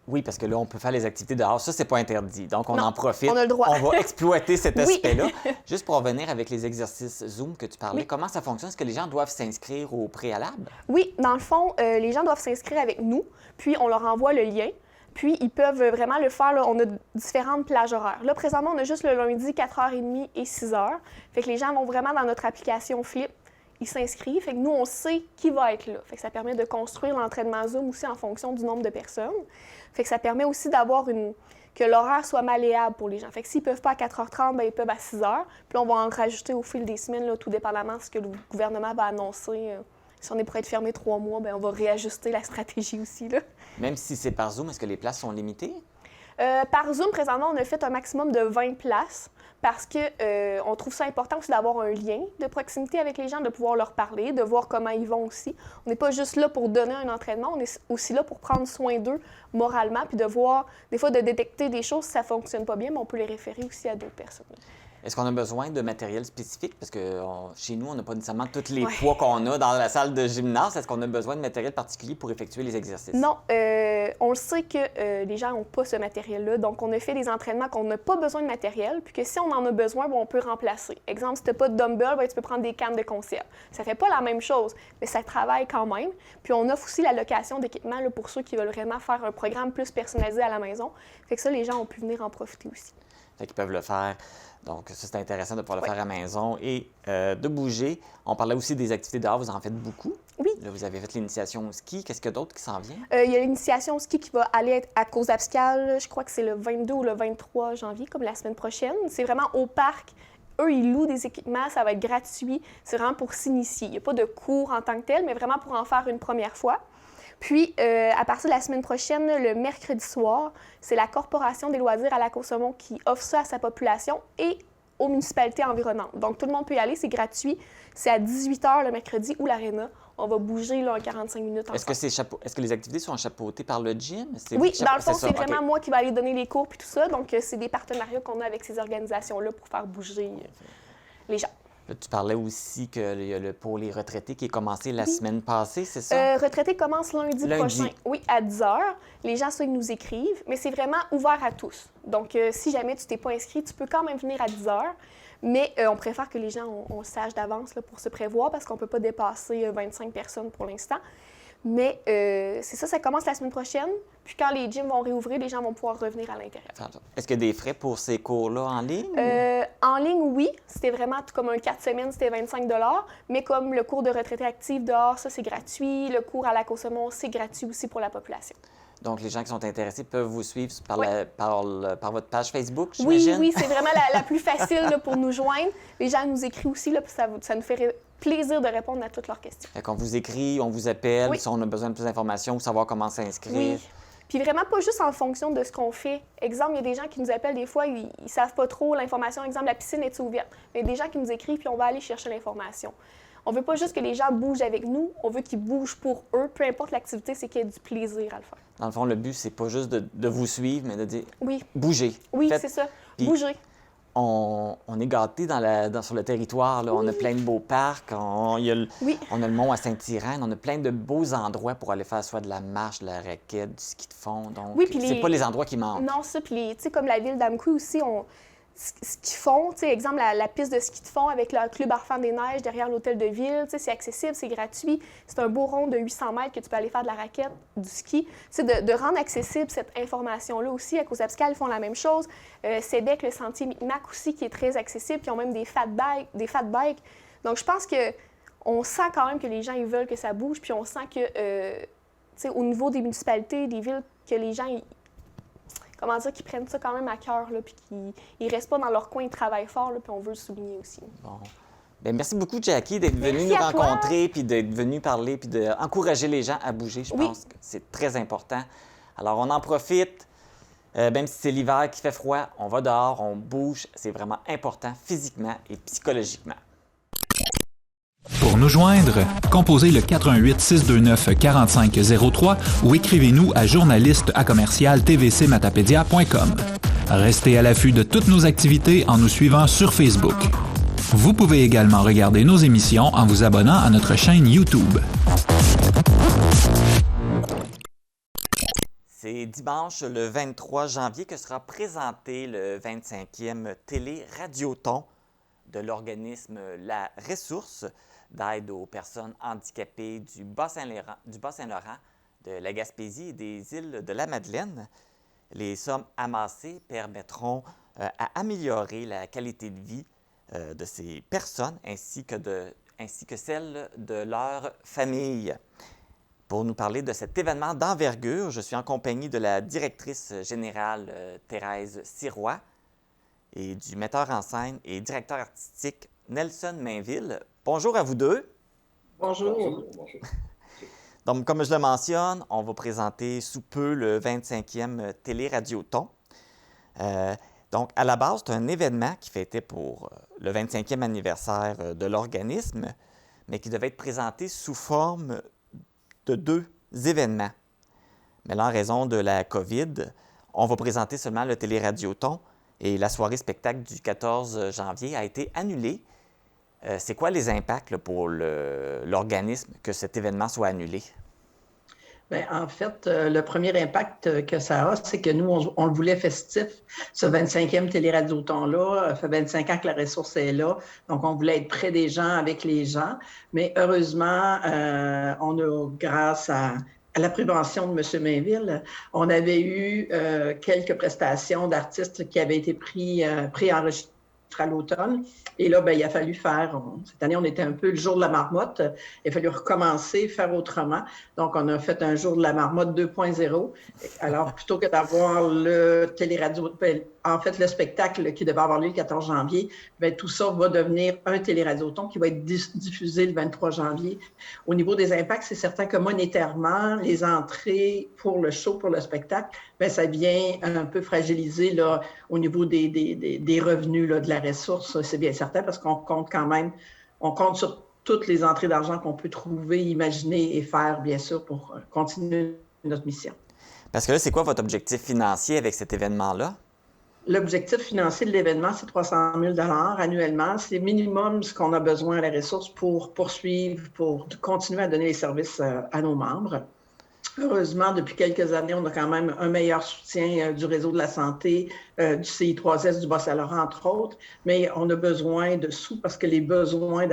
Speaker 1: Oui, parce que là, on peut faire les activités dehors. Ça, c'est pas interdit. Donc, on en profite.
Speaker 10: On a le droit.
Speaker 1: On va exploiter cet
Speaker 10: Oui.
Speaker 1: aspect-là. Juste pour revenir avec les exercices Zoom que tu parlais,
Speaker 10: Oui.
Speaker 1: comment ça fonctionne? Est-ce que les gens doivent s'inscrire au préalable?
Speaker 10: Oui, dans le fond, les gens doivent s'inscrire avec nous, puis on leur envoie le lien. Puis, ils peuvent vraiment le faire. Là, on a différentes plages horaires. Là, présentement, on a juste le lundi, 4h30 et 6h. Fait que les gens vont vraiment dans notre application Flip. Ils s'inscrivent. Fait que nous, on sait qui va être là. Fait que ça permet de construire l'entraînement Zoom aussi en fonction du nombre de personnes. Fait que ça permet aussi d'avoir que l'horaire soit malléable pour les gens. Fait que s'ils ne peuvent pas à 4h30, bien, ils peuvent à 6h. Puis on va en rajouter au fil des semaines, là, tout dépendamment de ce que le gouvernement va annoncer. Si on est pour être fermé 3 mois, bien, on va réajuster la stratégie aussi. Là.
Speaker 1: Même si c'est par Zoom, est-ce que les places sont limitées?
Speaker 10: Par Zoom, présentement, on a fait un maximum de 20 places parce qu'on trouve ça important aussi d'avoir un lien de proximité avec les gens, de pouvoir leur parler, de voir comment ils vont aussi. On n'est pas juste là pour donner un entraînement, on est aussi là pour prendre soin d'eux moralement puis de voir, des fois, de détecter des choses si ça ne fonctionne pas bien, mais on peut les référer aussi à d'autres personnes.
Speaker 1: Est-ce qu'on a besoin de matériel spécifique? Parce que chez nous, on n'a pas nécessairement tous les poids qu'on a dans la salle de gymnase. Est-ce qu'on a besoin de matériel particulier pour effectuer les exercices?
Speaker 10: Non, on le sait que les gens n'ont pas ce matériel-là. Donc, on a fait des entraînements qu'on n'a pas besoin de matériel, puis que si on en a besoin, on peut remplacer. Exemple, si tu n'as pas de dumbbell, tu peux prendre des cannes de conserve. Ça ne fait pas la même chose, mais ça travaille quand même. Puis, on offre aussi la location d'équipement là, pour ceux qui veulent vraiment faire un programme plus personnalisé à la maison. Fait que ça, les gens ont pu venir en profiter aussi.
Speaker 1: Fait qu'ils peuvent le faire. Donc, ça, c'est intéressant de pouvoir le faire à la maison et de bouger. On parlait aussi des activités dehors. Vous en faites beaucoup.
Speaker 10: Oui.
Speaker 1: Là, vous avez fait l'initiation au ski. Qu'est-ce qu'il y a d'autre qui s'en vient?
Speaker 10: Il y a l'initiation au ski qui va aller être à Cause-Abscal. Je crois que c'est le 22 ou le 23 janvier, comme la semaine prochaine. C'est vraiment au parc. Eux, ils louent des équipements. Ça va être gratuit. C'est vraiment pour s'initier. Il n'y a pas de cours en tant que tel, mais vraiment pour en faire une première fois. Puis, à partir de la semaine prochaine, le mercredi soir, c'est la Corporation des loisirs à Lac-aux-Saumons qui offre ça à sa population et aux municipalités environnantes. Donc, tout le monde peut y aller, c'est gratuit. C'est à 18h le mercredi ou l'Arena. On va bouger là, en 45 minutes ensemble.
Speaker 1: Est-ce que les activités sont chapeautées par le gym?
Speaker 10: Oui, dans le fond, c'est vraiment moi qui vais aller donner les cours puis tout ça. Donc, c'est des partenariats qu'on a avec ces organisations-là pour faire bouger les gens.
Speaker 1: Là, tu parlais aussi qu'il y a pour les retraités qui est commencé la semaine passée, c'est ça?
Speaker 10: Retraités commence lundi prochain. Oui, à 10h. Les gens, ils nous écrivent, mais c'est vraiment ouvert à tous. Donc, si jamais tu t'es pas inscrit, tu peux quand même venir à 10h. Mais on préfère que les gens, on le sache d'avance là, pour se prévoir parce qu'on ne peut pas dépasser 25 personnes pour l'instant. Mais c'est ça commence la semaine prochaine. Puis quand les gyms vont réouvrir, les gens vont pouvoir revenir à l'intérieur.
Speaker 1: Est-ce qu'il y a des frais pour ces cours-là en ligne?
Speaker 10: En ligne, oui. C'était vraiment comme un 4 semaines, c'était 25 $. Mais comme le cours de retraité active dehors, ça, c'est gratuit. Le cours à Lac-aux-Saumons, c'est gratuit aussi pour la population.
Speaker 1: Donc, les gens qui sont intéressés peuvent vous suivre par votre page Facebook, j'imagine?
Speaker 10: Oui, c'est vraiment la plus facile là, pour nous joindre. Les gens nous écrivent aussi, là, puis ça nous fait plaisir de répondre à toutes leurs questions.
Speaker 1: Fait qu'on vous écrit, on vous appelle, si on a besoin de plus d'informations ou savoir comment s'inscrire.
Speaker 10: Oui. Puis vraiment pas juste en fonction de ce qu'on fait. Exemple, il y a des gens qui nous appellent des fois, ils savent pas trop l'information. Exemple, la piscine est ouverte? Mais il y a des gens qui nous écrivent, puis on va aller chercher l'information. On veut pas juste que les gens bougent avec nous, on veut qu'ils bougent pour eux. Peu importe l'activité, c'est qu'il y ait du plaisir à le faire.
Speaker 1: Dans le fond, le but, c'est pas juste de vous suivre, mais de dire bougez.
Speaker 10: Oui, c'est ça. Bougez.
Speaker 1: On est gâtés sur le territoire. Là. On a plein de beaux parcs. On a le mont à Saint-Irène. On a plein de beaux endroits pour aller faire soit de la marche, de la raquette, du ski de fond. Donc, c'est pas les endroits qui manquent.
Speaker 10: Non, ça. Puis, tu sais, comme la ville d'Amqui aussi, ce qu'ils font, tu sais, exemple, la piste de ski de fond avec le club Arfans des Neiges derrière l'hôtel de ville, tu sais, c'est accessible, c'est gratuit. C'est un beau rond de 800 mètres que tu peux aller faire de la raquette, du ski. Tu sais, de rendre accessible cette information-là aussi. À Cause-Abscal, ils font la même chose. Sébec, le sentier Micmac aussi, qui est très accessible, qui ont même des fat bikes. Donc, je pense qu'on sent quand même que les gens, ils veulent que ça bouge, puis on sent que, tu sais, au niveau des municipalités, des villes, que les gens, qu'ils prennent ça quand même à cœur, puis qu'ils ne restent pas dans leur coin, ils travaillent fort, puis on veut le souligner aussi.
Speaker 1: Bon. Bien, merci beaucoup, Jackie, d'être venue nous rencontrer, puis d'être venue parler, puis d'encourager les gens à bouger. Je pense que c'est très important. Alors, on en profite. Même si c'est l'hiver qui fait froid, on va dehors, on bouge. C'est vraiment important physiquement et psychologiquement.
Speaker 9: Pour nous joindre, composez le 418-629-4503 ou écrivez-nous à journaliste@tvcmatapedia.com. Restez à l'affût de toutes nos activités en nous suivant sur Facebook. Vous pouvez également regarder nos émissions en vous abonnant à notre chaîne YouTube.
Speaker 1: C'est dimanche le 23 janvier que sera présenté le 25e télé-radioton de l'organisme La Ressource d'aide aux personnes handicapées du Bas-Saint-Laurent, de la Gaspésie et des îles de la Madeleine. Les sommes amassées permettront à améliorer la qualité de vie de ces personnes ainsi que celle de leur famille. Pour nous parler de cet événement d'envergure, je suis en compagnie de la directrice générale Thérèse Sirois et du metteur en scène et directeur artistique Nelson Mainville. Bonjour à vous deux.
Speaker 6: Bonjour.
Speaker 5: Bonjour.
Speaker 1: Donc, comme je le mentionne, on va présenter sous peu le 25e télé-radioton. Donc, à la base, c'est un événement qui fêtait pour le 25e anniversaire de l'organisme, mais qui devait être présenté sous forme de 2 événements. Mais là, en raison de la COVID, on va présenter seulement le télé-radioton Et la soirée spectacle du 14 janvier a été annulée. C'est quoi les impacts là, pour l'organisme que cet événement soit annulé?
Speaker 11: Bien, en fait, le premier impact que ça a, c'est que nous, on le voulait festif. Ce 25e Téléradioton-là, ça fait 25 ans que la ressource est là. Donc, on voulait être près des gens, avec les gens. Mais heureusement, on a, grâce à la prévention de M. Mainville, on avait eu quelques prestations d'artistes qui avaient été préenregistrées à l'automne. Et là, bien, il a fallu faire, cette année, on était un peu le jour de la marmotte. Il a fallu recommencer, faire autrement. Donc, on a fait un jour de la marmotte 2.0. Alors, plutôt que d'avoir le téléradio, en fait, le spectacle qui devait avoir lieu le 14 janvier, bien, tout ça va devenir un téléradioton qui va être diffusé le 23 janvier. Au niveau des impacts, c'est certain que monétairement, les entrées pour le show, pour le spectacle, bien, ça vient un peu fragiliser là, au niveau des revenus là, de la ressource. C'est bien certain parce qu'on compte quand même, on compte sur toutes les entrées d'argent qu'on peut trouver, imaginer et faire, bien sûr, pour continuer notre mission.
Speaker 1: Parce que là, c'est quoi votre objectif financier avec cet événement-là?
Speaker 11: L'objectif financier de l'événement, c'est 300 000 annuellement. C'est minimum ce qu'on a besoin à la ressource pour poursuivre, pour continuer à donner les services à nos membres. Heureusement, depuis quelques années, on a quand même un meilleur soutien du réseau de la santé, du CI3S, du Bas-Saint-Laurent, entre autres, mais on a besoin de sous parce que les besoins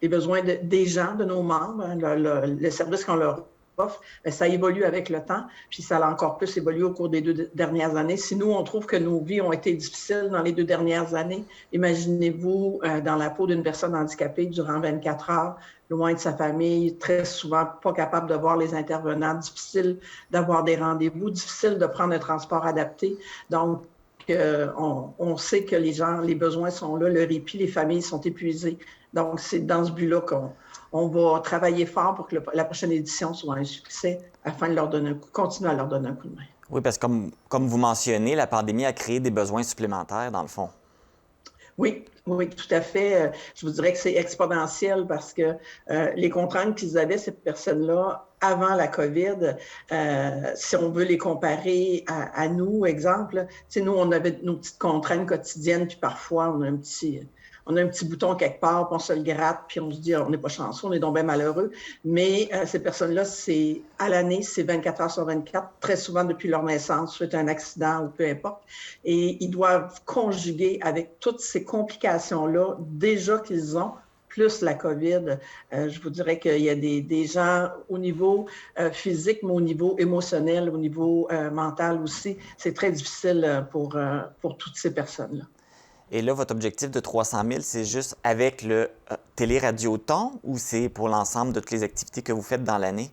Speaker 11: des gens, de nos membres, le service qu'on leur offre, ça évolue avec le temps, puis ça a encore plus évolué au cours des 2 dernières années. Si nous, on trouve que nos vies ont été difficiles dans les 2 dernières années, imaginez-vous dans la peau d'une personne handicapée durant 24 heures, loin de sa famille, très souvent pas capable de voir les intervenants, difficile d'avoir des rendez-vous, difficile de prendre un transport adapté. Donc, on sait que les besoins sont là, le répit, les familles sont épuisées. Donc, c'est dans ce but-là qu'on va travailler fort pour que la prochaine édition soit un succès afin de continuer à leur donner un coup de main.
Speaker 1: Oui, parce que comme vous mentionnez, la pandémie a créé des besoins supplémentaires, dans le fond.
Speaker 11: Oui, tout à fait. Je vous dirais que c'est exponentiel parce que les contraintes qu'ils avaient, ces personnes-là, avant la COVID, si on veut les comparer à nous, exemple, nous, on avait nos petites contraintes quotidiennes, puis parfois, on a un petit bouton quelque part, puis on se le gratte, puis on se dit, on n'est pas chanceux, on est donc bien malheureux. Mais ces personnes-là, c'est à l'année, c'est 24 heures sur 24, très souvent depuis leur naissance, suite à un accident ou peu importe. Et ils doivent conjuguer avec toutes ces complications-là déjà qu'ils ont, plus la COVID. Je vous dirais qu'il y a des gens au niveau physique, mais au niveau émotionnel, au niveau mental aussi. C'est très difficile pour toutes ces personnes-là.
Speaker 1: Et là, votre objectif de 300 000, c'est juste avec le téléradioton ou c'est pour l'ensemble de toutes les activités que vous faites dans l'année?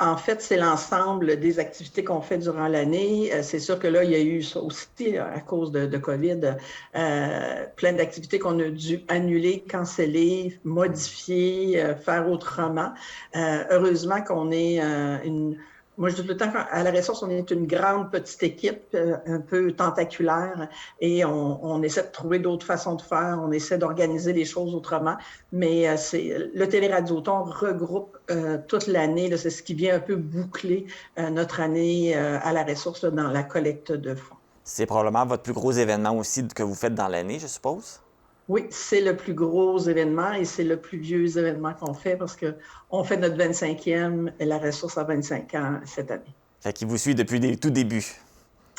Speaker 11: En fait, c'est l'ensemble des activités qu'on fait durant l'année. C'est sûr que là, il y a eu ça aussi, à cause de COVID, plein d'activités qu'on a dû annuler, canceller, modifier, faire autrement. Heureusement qu'on est Moi, je dis tout le temps qu'à la ressource, on est une grande petite équipe, un peu tentaculaire, et on essaie de trouver d'autres façons de faire, on essaie d'organiser les choses autrement, mais le téléradioton regroupe toute l'année, c'est ce qui vient un peu boucler notre année à la ressource là, dans la collecte de fonds.
Speaker 1: C'est probablement votre plus gros événement aussi que vous faites dans l'année, je suppose?
Speaker 11: Oui, c'est le plus gros événement et c'est le plus vieux événement qu'on fait parce qu'on fait notre 25e et la ressource a 25 ans cette année.
Speaker 1: Fait qu'il vous suit depuis les tout débuts.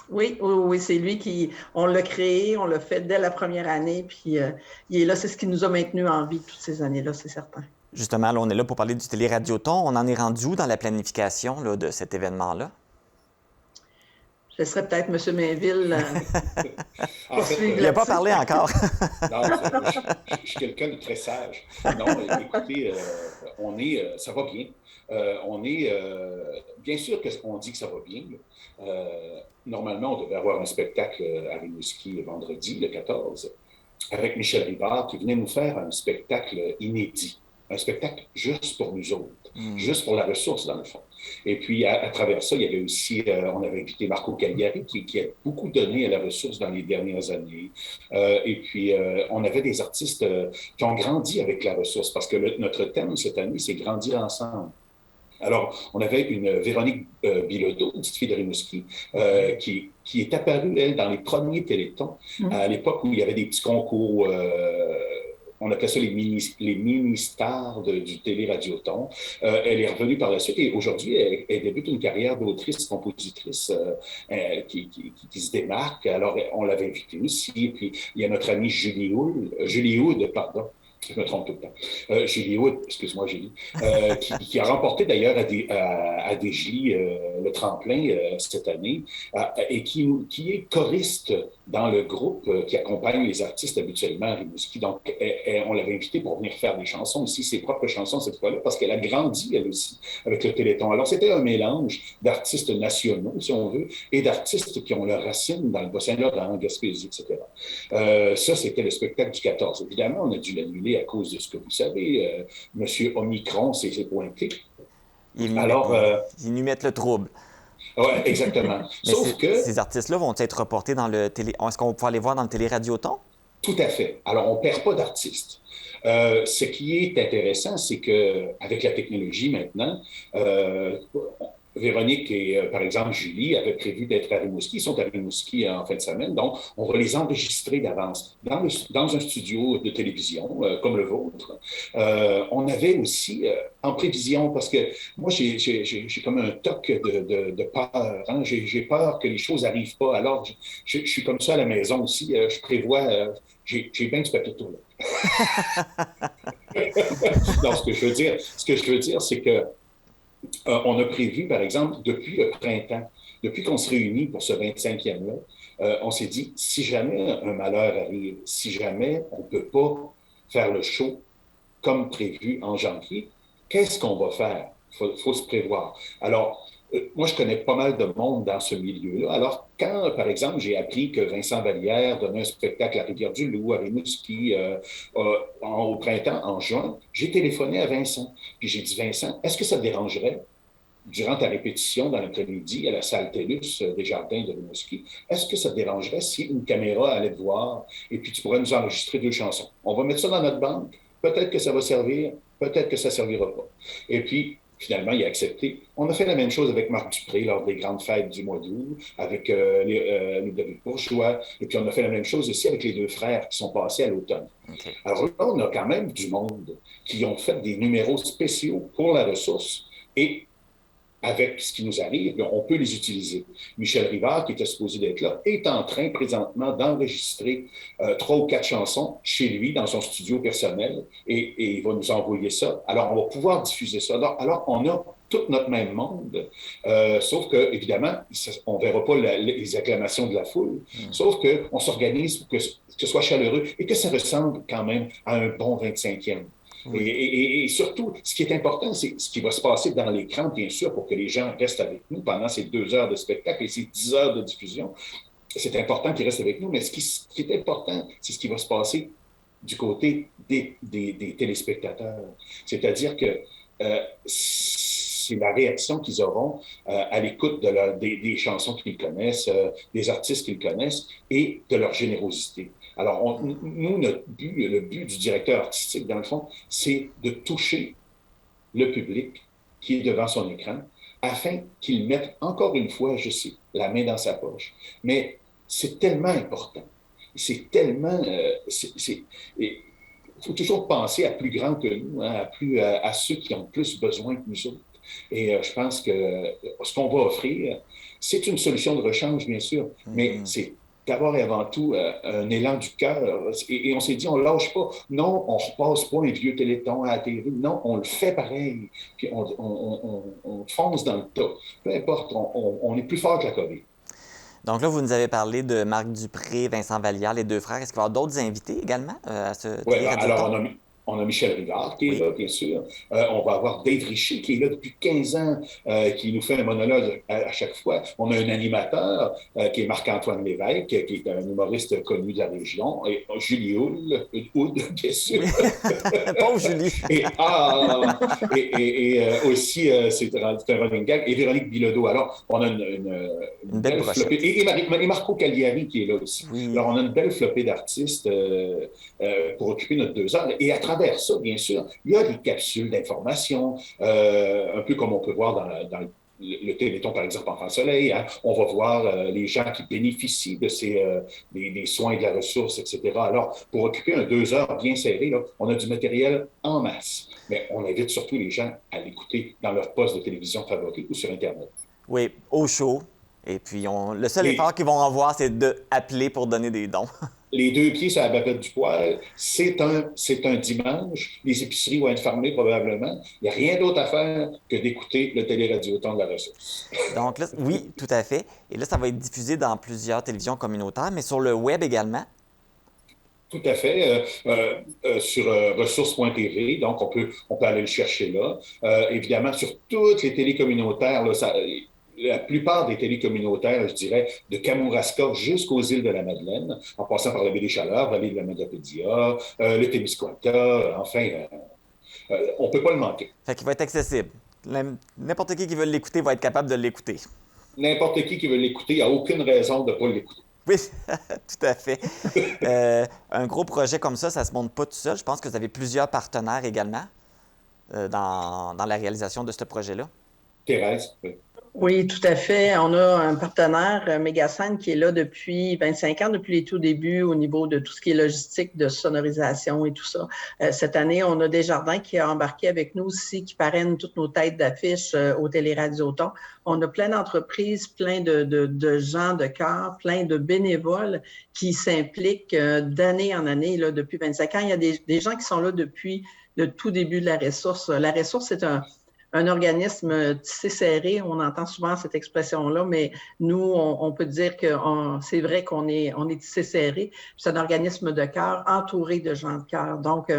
Speaker 11: Oui, c'est lui on l'a créé, on l'a fait dès la première année, puis il est là, c'est ce qui nous a maintenus en vie toutes ces années-là, c'est certain.
Speaker 1: Justement, là, on est là pour parler du téléradioton. On en est rendu où dans la planification là, de cet événement-là?
Speaker 11: Je laisserais peut-être M. Mainville
Speaker 1: poursuivre. Il n'a pas parlé encore.
Speaker 12: Non, je suis quelqu'un de très sage. Non, écoutez, ça va bien. Bien sûr qu'on dit que ça va bien. Normalement, on devait avoir un spectacle à Rimouski vendredi, le 14, avec Michel Rivard, qui venait nous faire un spectacle inédit. Un spectacle juste pour nous autres, juste pour la ressource, dans le fond. Et puis, à travers ça, il y avait aussi, on avait invité Marco Cagliari, qui a beaucoup donné à la ressource dans les dernières années. Et puis, on avait des artistes qui ont grandi avec la ressource, parce que notre thème cette année, c'est « Grandir ensemble ». Alors, on avait une Véronique Bilodeau, une petite fille de Rimouski, qui est apparue, elle, dans les premiers Télétons, à l'époque où il y avait des petits concours, on appelait ça les mini-stars du télé-radioton. Elle est revenue par la suite et aujourd'hui, elle débute une carrière d'autrice-compositrice qui se démarque. Alors, on l'avait invitée aussi. Et puis, il y a notre amie Julie Houd, pardon. Je me trompe tout le temps. Julie Houd, excuse-moi Julie, qui a remporté d'ailleurs à Desjely le tremplin cette année et qui est choriste dans le groupe qui accompagne les artistes habituellement à Rimouski. Donc, on l'avait invitée pour venir faire des chansons aussi, ses propres chansons cette fois-là, parce qu'elle a grandi elle aussi avec le Téléthon. Alors, c'était un mélange d'artistes nationaux, si on veut, et d'artistes qui ont leurs racines dans le Bas-Saint-Laurent, en Gaspésie, etc. Ça, c'était le spectacle du 14. Évidemment, on a dû l'annuler à cause de ce que vous savez. Monsieur Omicron s'est pointé.
Speaker 1: Ils nous mettent le trouble.
Speaker 12: Oui, exactement. Sauf que...
Speaker 1: Ces artistes-là vont être reportés dans le télé... Est-ce qu'on va pouvoir les voir dans le télé-radioton?
Speaker 12: Tout à fait. Alors, on ne perd pas d'artistes. Ce qui est intéressant, c'est qu'avec la technologie maintenant, Véronique et, par exemple, Julie avaient prévu d'être à Rimouski. Ils sont à Rimouski en fin de semaine. Donc, on va les enregistrer d'avance dans un studio de télévision comme le vôtre. On avait aussi, en prévision, parce que moi, j'ai comme un toc de peur. Hein? J'ai peur que les choses n'arrivent pas. Alors, je suis comme ça à la maison aussi. Je prévois... J'ai bien du papier de toilette. Non, ce que je veux dire, c'est que on a prévu, par exemple, depuis le printemps, depuis qu'on se réunit pour ce 25e-là, on s'est dit, si jamais un malheur arrive, si jamais on ne peut pas faire le show comme prévu en janvier, qu'est-ce qu'on va faire? Il faut se prévoir. Alors, moi, je connais pas mal de monde dans ce milieu-là. Alors, quand, par exemple, j'ai appris que Vincent Vallière donnait un spectacle à Rivière-du-Loup, à Rimouski, au printemps, en juin, j'ai téléphoné à Vincent. Puis j'ai dit, Vincent, est-ce que ça te dérangerait, durant ta répétition dans l'après-midi à la salle TELUS des Jardins de Rimouski, est-ce que ça te dérangerait si une caméra allait te voir et puis tu pourrais nous enregistrer 2 chansons? On va mettre ça dans notre banque. Peut-être que ça va servir, peut-être que ça ne servira pas. Et puis, finalement, il a accepté. On a fait la même chose avec Marc Dupré lors des grandes fêtes du mois d'août, avec Ludovic Bourgeois. Et puis, on a fait la même chose aussi avec les 2 frères qui sont passés à l'automne. Okay. Alors là, on a quand même du monde qui ont fait des numéros spéciaux pour la ressource et avec ce qui nous arrive, on peut les utiliser. Michel Rivard, qui était supposé d'être là, est en train présentement d'enregistrer 3 ou 4 chansons chez lui, dans son studio personnel, et il va nous envoyer ça. Alors, on va pouvoir diffuser ça. Alors on a tout notre même monde, sauf que, évidemment, on ne verra pas les acclamations de la foule, sauf qu'on s'organise pour que ce soit chaleureux et que ça ressemble quand même à un bon 25e. Oui. Et surtout, ce qui est important, c'est ce qui va se passer dans l'écran, bien sûr, pour que les gens restent avec nous pendant ces 2 heures de spectacle et ces 10 heures de diffusion. C'est important qu'ils restent avec nous, mais ce qui est important, c'est ce qui va se passer du côté des téléspectateurs. C'est-à-dire que c'est la réaction qu'ils auront à l'écoute des chansons qu'ils connaissent, des artistes qu'ils connaissent et de leur générosité. Alors, nous, le but du directeur artistique, dans le fond, c'est de toucher le public qui est devant son écran afin qu'il mette, encore une fois, je sais, la main dans sa poche. Mais c'est tellement important. C'est tellement... il faut toujours penser à plus grand que nous, hein, à ceux qui ont plus besoin que nous autres. Et je pense que ce qu'on va offrir, c'est une solution de rechange, bien sûr, mais c'est d'abord et avant tout un élan du cœur. Et on s'est dit, on ne lâche pas. Non, on ne repasse pas les vieux télétons à la télé. Non, on le fait pareil. Puis on fonce dans le tas. Peu importe, on est plus fort que la COVID.
Speaker 1: Donc là, vous nous avez parlé de Marc Dupré, Vincent Vallière, les 2 frères. Est-ce qu'il va y avoir d'autres invités également à ce télé-radioton?
Speaker 12: Alors on a Michel Rivard qui est là, bien sûr. On va avoir Dave Richer qui est là depuis 15 ans, qui nous fait un monologue à chaque fois. On a un animateur qui est Marc-Antoine Lévesque, qui est un humoriste connu de la région. Et Julie Houd, bien sûr.
Speaker 1: Pauvre Julie.
Speaker 12: et aussi, c'est un running gag. Et Véronique Bilodeau. Alors, on a une belle flopée. Et Marco Cagliari qui est là aussi. Oui. Alors, on a une belle flopée d'artistes pour occuper notre 2 heures. Et à travers travers ça, bien sûr, il y a des capsules d'information, un peu comme on peut voir dans le Téléthon, par exemple, Enfants Soleil. Hein. On va voir les gens qui bénéficient de des soins de la ressource, etc. Alors, pour occuper un 2 heures bien serré, là, on a du matériel en masse. Mais on invite surtout les gens à l'écouter dans leur poste de télévision favori ou sur Internet.
Speaker 1: Oui, au show. Et puis, le seul effort qu'ils vont avoir, c'est d'appeler pour donner des dons.
Speaker 12: Les 2 pieds sur la bavette du poêle, c'est un dimanche. Les épiceries vont être fermées probablement. Il n'y a rien d'autre à faire que d'écouter le téléradioton de la ressource.
Speaker 1: Donc là, oui, tout à fait. Et là, ça va être diffusé dans plusieurs télévisions communautaires, mais sur le web également.
Speaker 12: Tout à fait. Sur ressources.tv, donc on peut aller le chercher là. Évidemment, sur toutes les télés communautaires, là, la plupart des télés communautaires, je dirais, de Kamouraska jusqu'aux îles de la Madeleine, en passant par la baie des Chaleurs, vallée de la Matapédia, le Témiscouata, enfin, on ne peut pas le manquer.
Speaker 1: Fait qu'il va être accessible. N'importe qui veut l'écouter va être capable de l'écouter.
Speaker 12: N'importe qui veut l'écouter, il n'y a aucune raison de ne pas l'écouter.
Speaker 1: Oui, tout à fait. Un gros projet comme ça ne se monte pas tout seul. Je pense que vous avez plusieurs partenaires également dans la réalisation de ce projet-là.
Speaker 12: Thérèse, oui.
Speaker 11: Oui, tout à fait. On a un partenaire, Mégascène, qui est là depuis 25 ans, depuis les tout débuts, au niveau de tout ce qui est logistique, de sonorisation et tout ça. Cette année, on a Desjardins qui a embarqué avec nous aussi, qui parraine toutes nos têtes d'affiche au Téléradioton. On a plein d'entreprises, plein de gens de cœur, plein de bénévoles qui s'impliquent d'année en année, là, depuis 25 ans. Il y a des gens qui sont là depuis le tout début de la ressource. La ressource, c'est un organisme tissé serré, on entend souvent cette expression-là, mais nous, on peut dire que c'est vrai qu'on est tissé serré. C'est un organisme de cœur entouré de gens de cœur. Donc,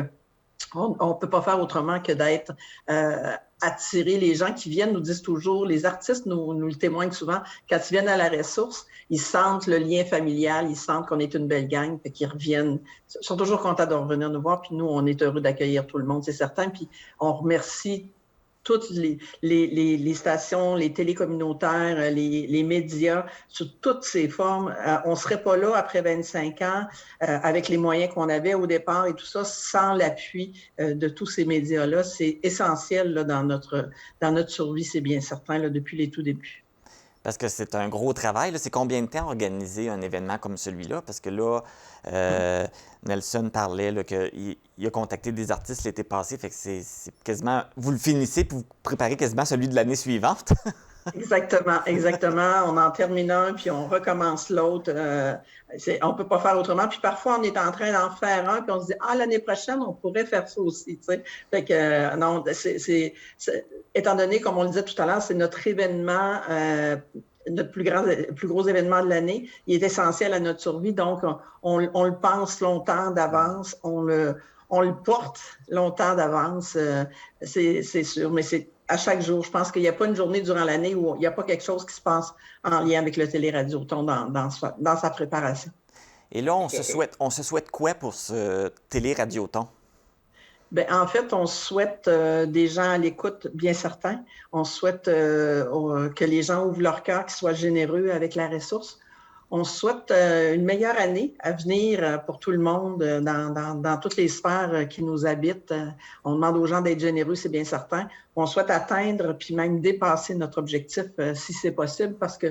Speaker 11: on ne peut pas faire autrement que d'être attirer les gens qui viennent, nous disent toujours, les artistes nous le témoignent souvent, quand ils viennent à la ressource, ils sentent le lien familial, ils sentent qu'on est une belle gang, puis qu'ils reviennent, ils sont toujours contents de revenir nous voir, puis nous, on est heureux d'accueillir tout le monde, c'est certain, puis on remercie toutes les stations, les télés communautaires, les médias, sous toutes ces formes. On ne serait pas là après 25 ans avec les moyens qu'on avait au départ et tout ça, sans l'appui de tous ces médias-là. C'est essentiel là, dans notre survie, c'est bien certain, là, depuis les tout débuts.
Speaker 1: Parce que c'est un gros travail. C'est combien de temps organiser un événement comme celui-là? Parce que là, Nelson parlait qu'il a contacté des artistes l'été passé. Fait que c'est quasiment... Vous le finissez puis vous préparez quasiment celui de l'année suivante.
Speaker 11: Exactement. On en termine un, puis on recommence l'autre. On ne peut pas faire autrement. Puis parfois, on est en train d'en faire un, puis on se dit « Ah, l'année prochaine, on pourrait faire ça aussi. » Fait que non, étant donné, comme on le disait tout à l'heure, c'est notre événement, notre plus gros événement de l'année. Il est essentiel à notre survie, donc on le pense longtemps d'avance, on le porte longtemps d'avance, c'est sûr, mais c'est à chaque jour. Je pense qu'il n'y a pas une journée durant l'année où il n'y a pas quelque chose qui se passe en lien avec le Téléradioton dans sa préparation.
Speaker 1: Et là, on se souhaite quoi pour ce Téléradioton?
Speaker 11: Bien, en fait, on souhaite des gens à l'écoute, bien certains. On souhaite que les gens ouvrent leur cœur, qu'ils soient généreux avec la ressource. On souhaite une meilleure année à venir pour tout le monde dans toutes les sphères qui nous habitent. On demande aux gens d'être généreux, c'est bien certain. On souhaite atteindre puis même dépasser notre objectif si c'est possible, parce que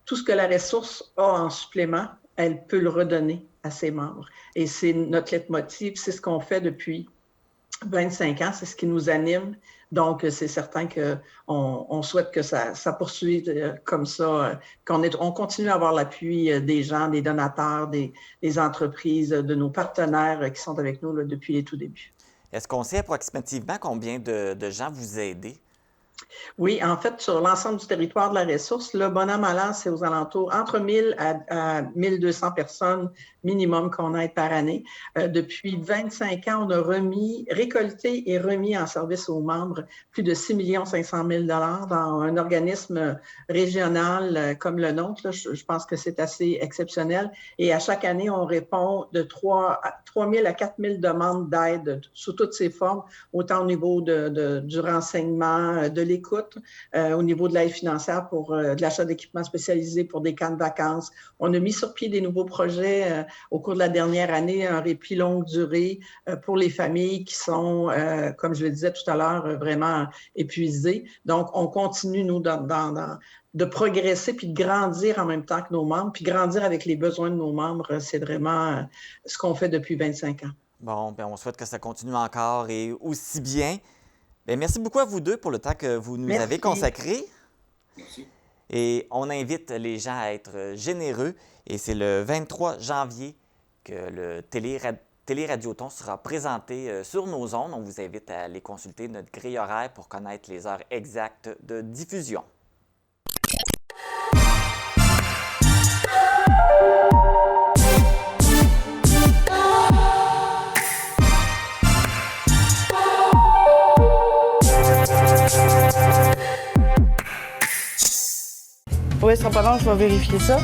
Speaker 11: tout ce que la ressource a en supplément, elle peut le redonner à ses membres. Et c'est notre leitmotiv, c'est ce qu'on fait depuis 25 ans, c'est ce qui nous anime. Donc, c'est certain qu'on souhaite que ça poursuive comme ça, qu'on continue à avoir l'appui des gens, des donateurs, des entreprises, de nos partenaires qui sont avec nous là, depuis les tout débuts.
Speaker 1: Est-ce qu'on sait approximativement combien de gens vous aidez?
Speaker 11: Oui, en fait, sur l'ensemble du territoire de la ressource, le bonhomme à l'an, c'est aux alentours entre 1000 à 1200 personnes minimum qu'on aide par année. Depuis 25 ans, on a récolté et remis en service aux membres plus de 6 500 000 $ dans un organisme régional comme le nôtre. Là, je pense que c'est assez exceptionnel. Et à chaque année, on répond de 3 000 à 4 000 demandes d'aide sous toutes ses formes, autant au niveau du renseignement, de l'écoute au niveau de l'aide financière pour de l'achat d'équipements spécialisés pour des camps de vacances. On a mis sur pied des nouveaux projets au cours de la dernière année, un répit longue durée pour les familles qui sont, comme je le disais tout à l'heure, vraiment épuisées. Donc, on continue, nous, de progresser puis de grandir en même temps que nos membres. Puis grandir avec les besoins de nos membres, c'est vraiment ce qu'on fait depuis 25 ans.
Speaker 1: Bon, bien, on souhaite que ça continue encore et aussi bien. Bien, merci beaucoup à vous deux pour le temps que vous nous avez consacré.
Speaker 12: Merci.
Speaker 1: Et on invite les gens à être généreux. Et c'est le 23 janvier que le Télé-Radioton sera présenté sur nos ondes. On vous invite à aller consulter notre grille horaire pour connaître les heures exactes de diffusion.
Speaker 6: Oui, ce sera pas long, je vais vérifier ça.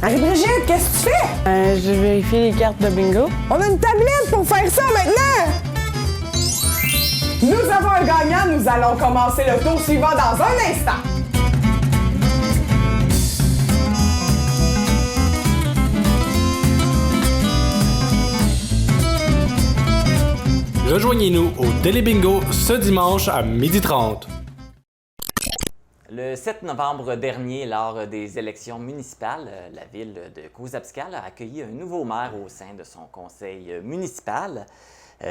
Speaker 6: Marie-Brigitte, qu'est-ce que tu fais? Je vérifie les cartes de bingo. On a une tablette pour faire ça maintenant! Nous avons un gagnant, nous allons commencer le tour suivant dans un instant.
Speaker 7: Rejoignez-nous au Télébingo ce dimanche à 12h30.
Speaker 1: Le 7 novembre dernier, lors des élections municipales, la ville de Cozaspcal a accueilli un nouveau maire au sein de son conseil municipal.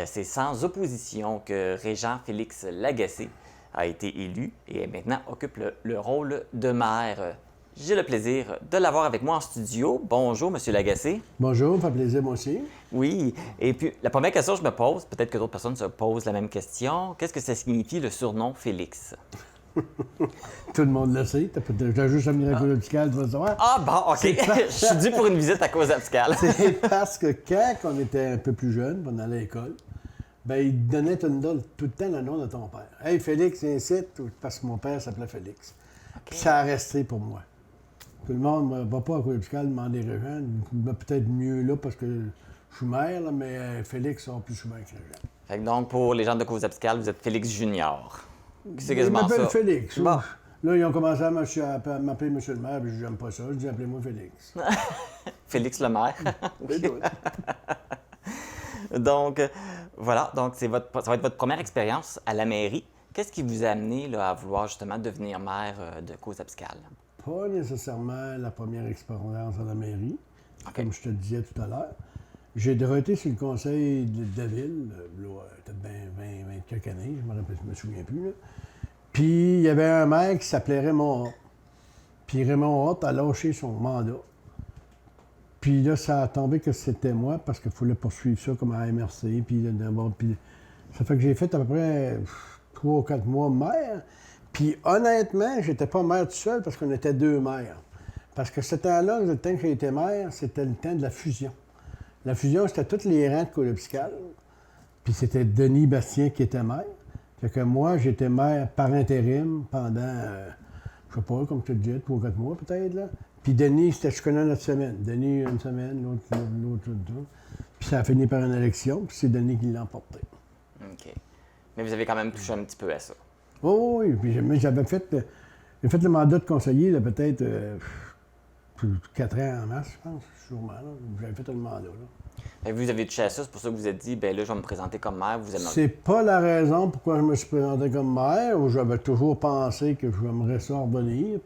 Speaker 1: C'est sans opposition que Régent Félix Lagacé a été élu et maintenant occupe le rôle de maire. J'ai le plaisir de l'avoir avec moi en studio. Bonjour, M. Lagacé.
Speaker 13: Bonjour, ça fait plaisir, moi aussi.
Speaker 1: Oui, et puis la première question que je me pose, peut-être que d'autres personnes se posent la même question, qu'est-ce que ça signifie le surnom Félix?
Speaker 13: Tout le monde le sait. T'as juste à venir à Cozaspcal, tu vas le savoir.
Speaker 1: Ah bon, OK. Je suis dû pour une visite à Cozaspcal.
Speaker 13: C'est parce que quand on était un peu plus jeune, on allait à l'école, bien, il donnait tout le temps le nom de ton père. « Hey, Félix, incite », parce que mon père s'appelait Félix. Okay. Puis ça a resté pour moi. Tout le monde ne va pas à Cozaspcal demander Régent. Peut-être mieux là parce que je suis maire, là, mais Félix sort plus souvent que Régent.
Speaker 1: Fait que donc, pour les gens de Cozaspcal, vous êtes Félix Junior. C'est
Speaker 13: ils
Speaker 1: quasiment ça.
Speaker 13: m'appellent Félix.
Speaker 1: Bon.
Speaker 13: Là, ils ont commencé à m'appeler Monsieur le maire, puis je n'aime pas ça. Je dis appelez-moi Félix.
Speaker 1: Félix le maire. Donc, voilà. Donc, ça va être votre première expérience à la mairie. Qu'est-ce qui vous a amené là, à vouloir justement devenir maire de Cozaspcal?
Speaker 13: Pas nécessairement la première expérience à la mairie, comme je te le disais tout à l'heure. J'ai été sur le conseil de la ville, peut-être 20 quelques années, je me souviens plus. Là. Puis il y avait un maire qui s'appelait Raymond Hott. Puis Raymond Hott a lâché son mandat. Puis là, ça a tombé que c'était moi parce qu'il fallait poursuivre ça comme à MRC. Puis ça fait que j'ai fait à peu près 3 ou 4 mois maire. Puis honnêtement, j'étais pas maire tout seul parce qu'on était 2 maires. Parce que ce temps-là, le temps que j'ai été maire, c'était le temps de la fusion. La fusion, c'était tous les rangs de Cozaspcal. Puis c'était Denis Bastien qui était maire. Fait que moi, j'étais maire par intérim pendant, je sais pas, comme tu le disais, 3 ou 4 mois peut-être, là. Puis Denis, je connais notre semaine. Denis, une semaine, l'autre. Puis ça a fini par une élection, puis c'est Denis qui l'a emporté.
Speaker 1: OK. Mais vous avez quand même touché un petit peu à ça.
Speaker 13: Oui. Puis j'avais fait le mandat de conseiller, là, peut-être 4 ans en mars, je pense, sûrement. J'avais fait le mandat, là.
Speaker 1: Et vous avez touché à ça, c'est pour ça que vous avez dit, bien là, je vais me présenter comme maire, vous aimeriez...
Speaker 13: C'est pas la raison pourquoi je me suis présenté comme maire, où j'avais toujours pensé que j'aimerais ça revenir.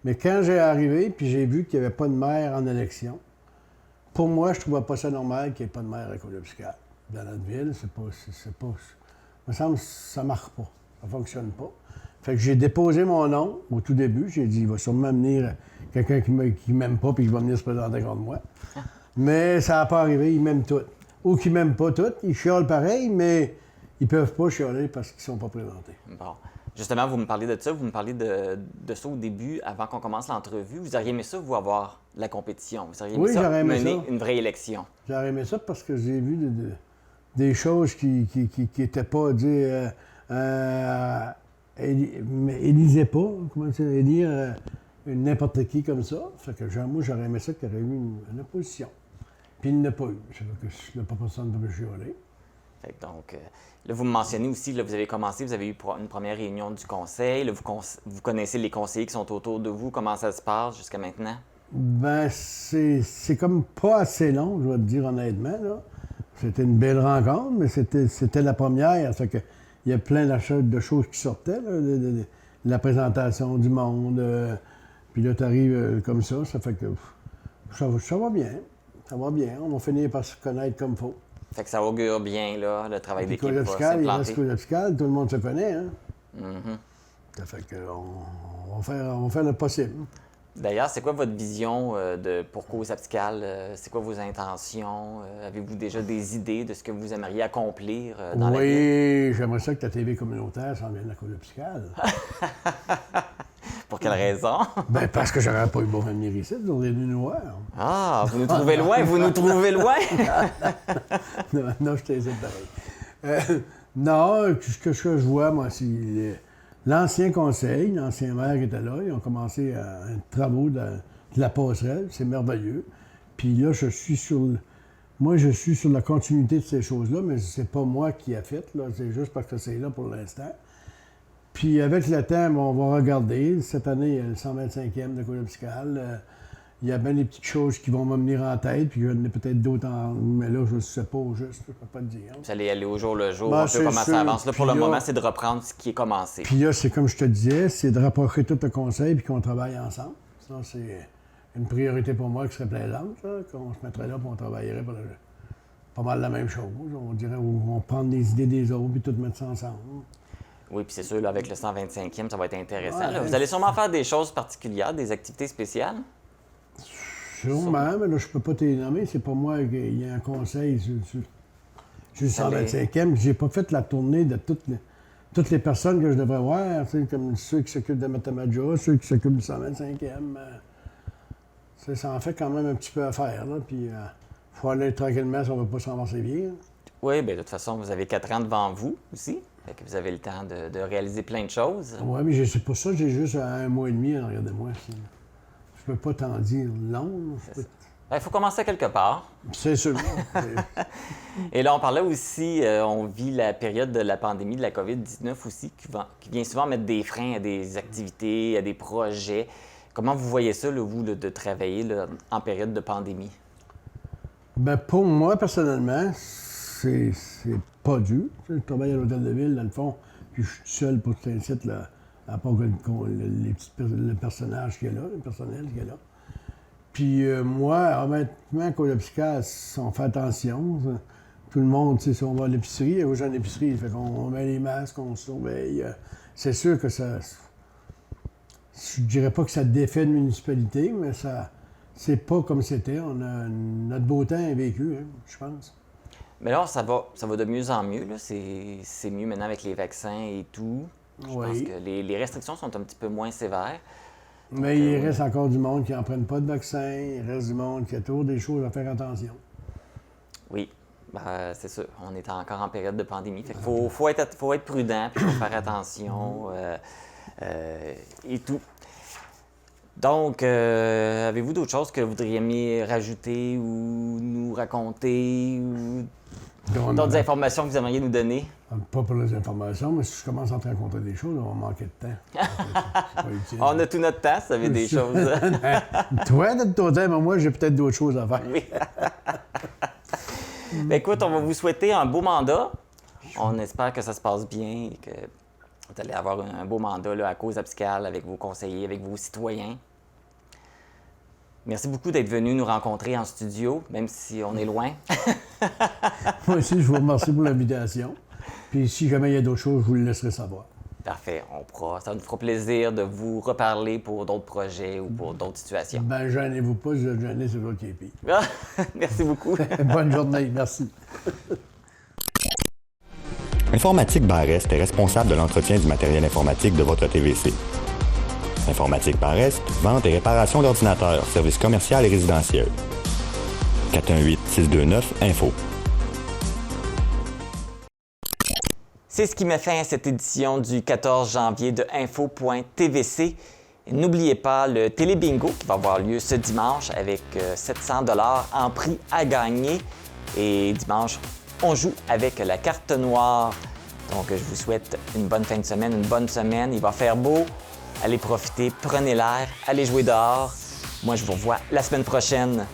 Speaker 13: Mais quand j'ai arrivé, puis j'ai vu qu'il n'y avait pas de maire en élection, pour moi, je trouvais pas ça normal qu'il n'y ait pas de maire à Cozaspcal. Dans notre ville, c'est pas... Il me semble que ça marche pas, ça fonctionne pas. Fait que j'ai déposé mon nom au tout début. J'ai dit, il va sûrement venir quelqu'un qui m'aime pas, puis qui va venir se présenter contre moi. Mais ça n'a pas arrivé, ils m'aiment tous. Ou qu'ils m'aiment pas tous, ils chiolent pareil, mais ils peuvent pas chialer parce qu'ils sont pas présentés.
Speaker 1: Bon. Justement, vous me parlez de ça, vous me parlez de ça au début, avant qu'on commence l'entrevue. Vous auriez aimé ça, vous, avoir la compétition? Vous auriez aimé ça, mener une vraie élection?
Speaker 13: J'aurais aimé ça parce que j'ai vu des choses qui étaient pas dire... élisez pas, comment dire, élire n'importe qui comme ça. Fait que moi, j'aurais aimé ça qu'il y aurait eu une opposition. Puis il n'a pas eu. Ça fait que la personne ne peut chialer.
Speaker 1: Donc, là, vous me mentionnez aussi, là, vous avez commencé, vous avez eu une première réunion du conseil. Là, vous connaissez les conseillers qui sont autour de vous. Comment ça se passe jusqu'à maintenant?
Speaker 13: Ben, c'est comme pas assez long, je vais te dire honnêtement, là. C'était une belle rencontre, mais c'était la première. Ça fait que il y a plein de choses qui sortaient, là, de la présentation du monde. Puis là, tu arrives comme ça fait que ça va bien. Ça va bien. On va finir par se connaître comme il faut.
Speaker 1: Fait que ça augure bien, là, le travail d'équipe va
Speaker 13: il
Speaker 1: s'implanter.
Speaker 13: reste Code-Fiscal, tout le monde se connaît, hein?
Speaker 1: Mm-hmm.
Speaker 13: Ça fait qu'on va faire le possible.
Speaker 1: D'ailleurs, c'est quoi votre vision pour Cause Abscale? C'est quoi vos intentions? Avez-vous déjà des idées de ce que vous aimeriez accomplir dans la vie?
Speaker 13: Oui, j'aimerais ça que ta TV communautaire s'en vienne à Cause Abscale.
Speaker 1: Pour quelle raison?
Speaker 13: Ben parce que j'aurais pas eu beau venir ici, vous auriez dû nous voir.
Speaker 1: Ah, vous nous trouvez loin, vous nous trouvez loin!
Speaker 13: non, je t'hésite pareil. Non, ce que je vois, moi, c'est l'ancien conseil, l'ancien maire qui était là, ils ont commencé un travaux de la passerelle, c'est merveilleux. Puis là, je suis sur la continuité de ces choses-là, mais c'est pas moi qui ai fait, là, c'est juste parce que c'est là pour l'instant. Puis avec le temps, on va regarder. Cette année, il y a le 125e de Code-Fiscal. Il y a bien des petites choses qui vont me venir en tête, puis il y en a peut-être d'autres, mais là, je ne sais pas au juste, je ne peux pas te dire.
Speaker 1: Vous allez aller au jour le jour,
Speaker 13: Ben,
Speaker 1: un peu comment ça avance. Là, pour le moment, c'est de reprendre ce qui est commencé.
Speaker 13: Puis là, c'est comme je te disais, c'est de rapprocher tout le conseil puis qu'on travaille ensemble. Ça, c'est une priorité pour moi qui serait plaisante, ça, qu'on se mettrait là et on travaillerait pour pas mal la même chose. On dirait on prend des idées des autres puis tout mettre ça ensemble.
Speaker 1: Oui, puis c'est sûr, là, avec le 125e, ça va être intéressant.
Speaker 13: Ouais,
Speaker 1: là. Vous allez sûrement faire des choses particulières, des activités spéciales?
Speaker 13: Sûrement, mais là, je peux pas te les nommer. C'est pas moi qu'il y a un conseil sur le 125e. J'ai pas fait la tournée de toutes les personnes que je devrais voir, comme ceux qui s'occupent de Matamaja, ceux qui s'occupent du 125e. Ça en fait quand même un petit peu à faire, là. Puis, faut aller tranquillement si on ne veut pas s'en renverser bien.
Speaker 1: Oui, bien, de toute façon, vous avez 4 ans devant vous aussi. Fait que vous avez le temps de réaliser plein de choses.
Speaker 13: Oui, mais c'est pour ça que j'ai juste 1 mois et demi en arrière de moi. Je peux pas t'en dire long.
Speaker 1: Il faut commencer quelque part.
Speaker 13: C'est sûr.
Speaker 1: Et là, on parlait aussi, on vit la période de la pandémie de la COVID-19 aussi, qui vient souvent mettre des freins à des activités, à des projets. Comment vous voyez ça, là, vous, là, de travailler là, en période de pandémie?
Speaker 13: Bien, pour moi, personnellement, c'est pas dur. Je travaille à l'hôtel de ville, dans le fond, puis je suis seul pour cet site là, à part le personnage qui est là, le personnel qui est là. Puis moi, honnêtement, Code-Fiscal, on fait attention. Tout le monde, si on va à l'épicerie, il y a aux gens d'épicerie, fait qu'on met les masques, on surveille. C'est sûr que ça... Je dirais pas que ça défait une municipalité, mais ça... C'est pas comme c'était. Notre beau temps est vécu, hein, je pense.
Speaker 1: Mais là, ça va de mieux en mieux. C'est mieux maintenant avec les vaccins et tout. Je pense que les restrictions sont un petit peu moins sévères.
Speaker 13: Mais donc, il reste encore du monde qui n'en prennent pas de vaccin. Il reste du monde qui a toujours des choses à faire attention.
Speaker 1: Oui, c'est sûr. On est encore en période de pandémie. Il faut être prudent, puis il faut faire attention et tout. Donc, avez-vous d'autres choses que vous voudriez rajouter ou nous raconter ou d'autres informations que vous aimeriez nous donner?
Speaker 13: Pas pour les informations, mais si je commence à te raconter des choses, on va manquer de temps.
Speaker 1: On a tout notre temps, ça veut des choses.
Speaker 13: Toi, de ton temps, mais moi, j'ai peut-être d'autres choses à faire.
Speaker 1: Oui. Écoute, on va vous souhaiter un beau mandat. On espère que ça se passe bien et que vous allez avoir un beau mandat là, à Cause Abscale avec vos conseillers, avec vos citoyens. Merci beaucoup d'être venu nous rencontrer en studio, même si on est loin.
Speaker 13: Moi aussi, je vous remercie pour l'invitation. Puis si jamais il y a d'autres choses, je vous le laisserai savoir.
Speaker 1: Parfait. Ça nous fera plaisir de vous reparler pour d'autres projets ou pour d'autres situations.
Speaker 13: Ben, gênez-vous pas, si vous êtes gêné, c'est votre qui est pire.
Speaker 1: Merci beaucoup.
Speaker 13: Bonne journée, merci.
Speaker 5: Informatique Barest est responsable de l'entretien du matériel informatique de votre TVC. Informatique Barest, vente et réparation d'ordinateurs, services commerciaux et résidentiels. 418-629-INFO.
Speaker 1: C'est ce qui met fin à cette édition du 14 janvier de Info.tvc. N'oubliez pas le Télébingo qui va avoir lieu ce dimanche avec 700 $ en prix à gagner. Et dimanche, on joue avec la carte noire. Donc, je vous souhaite une bonne fin de semaine, une bonne semaine. Il va faire beau. Allez profiter, prenez l'air, allez jouer dehors. Moi, je vous revois la semaine prochaine.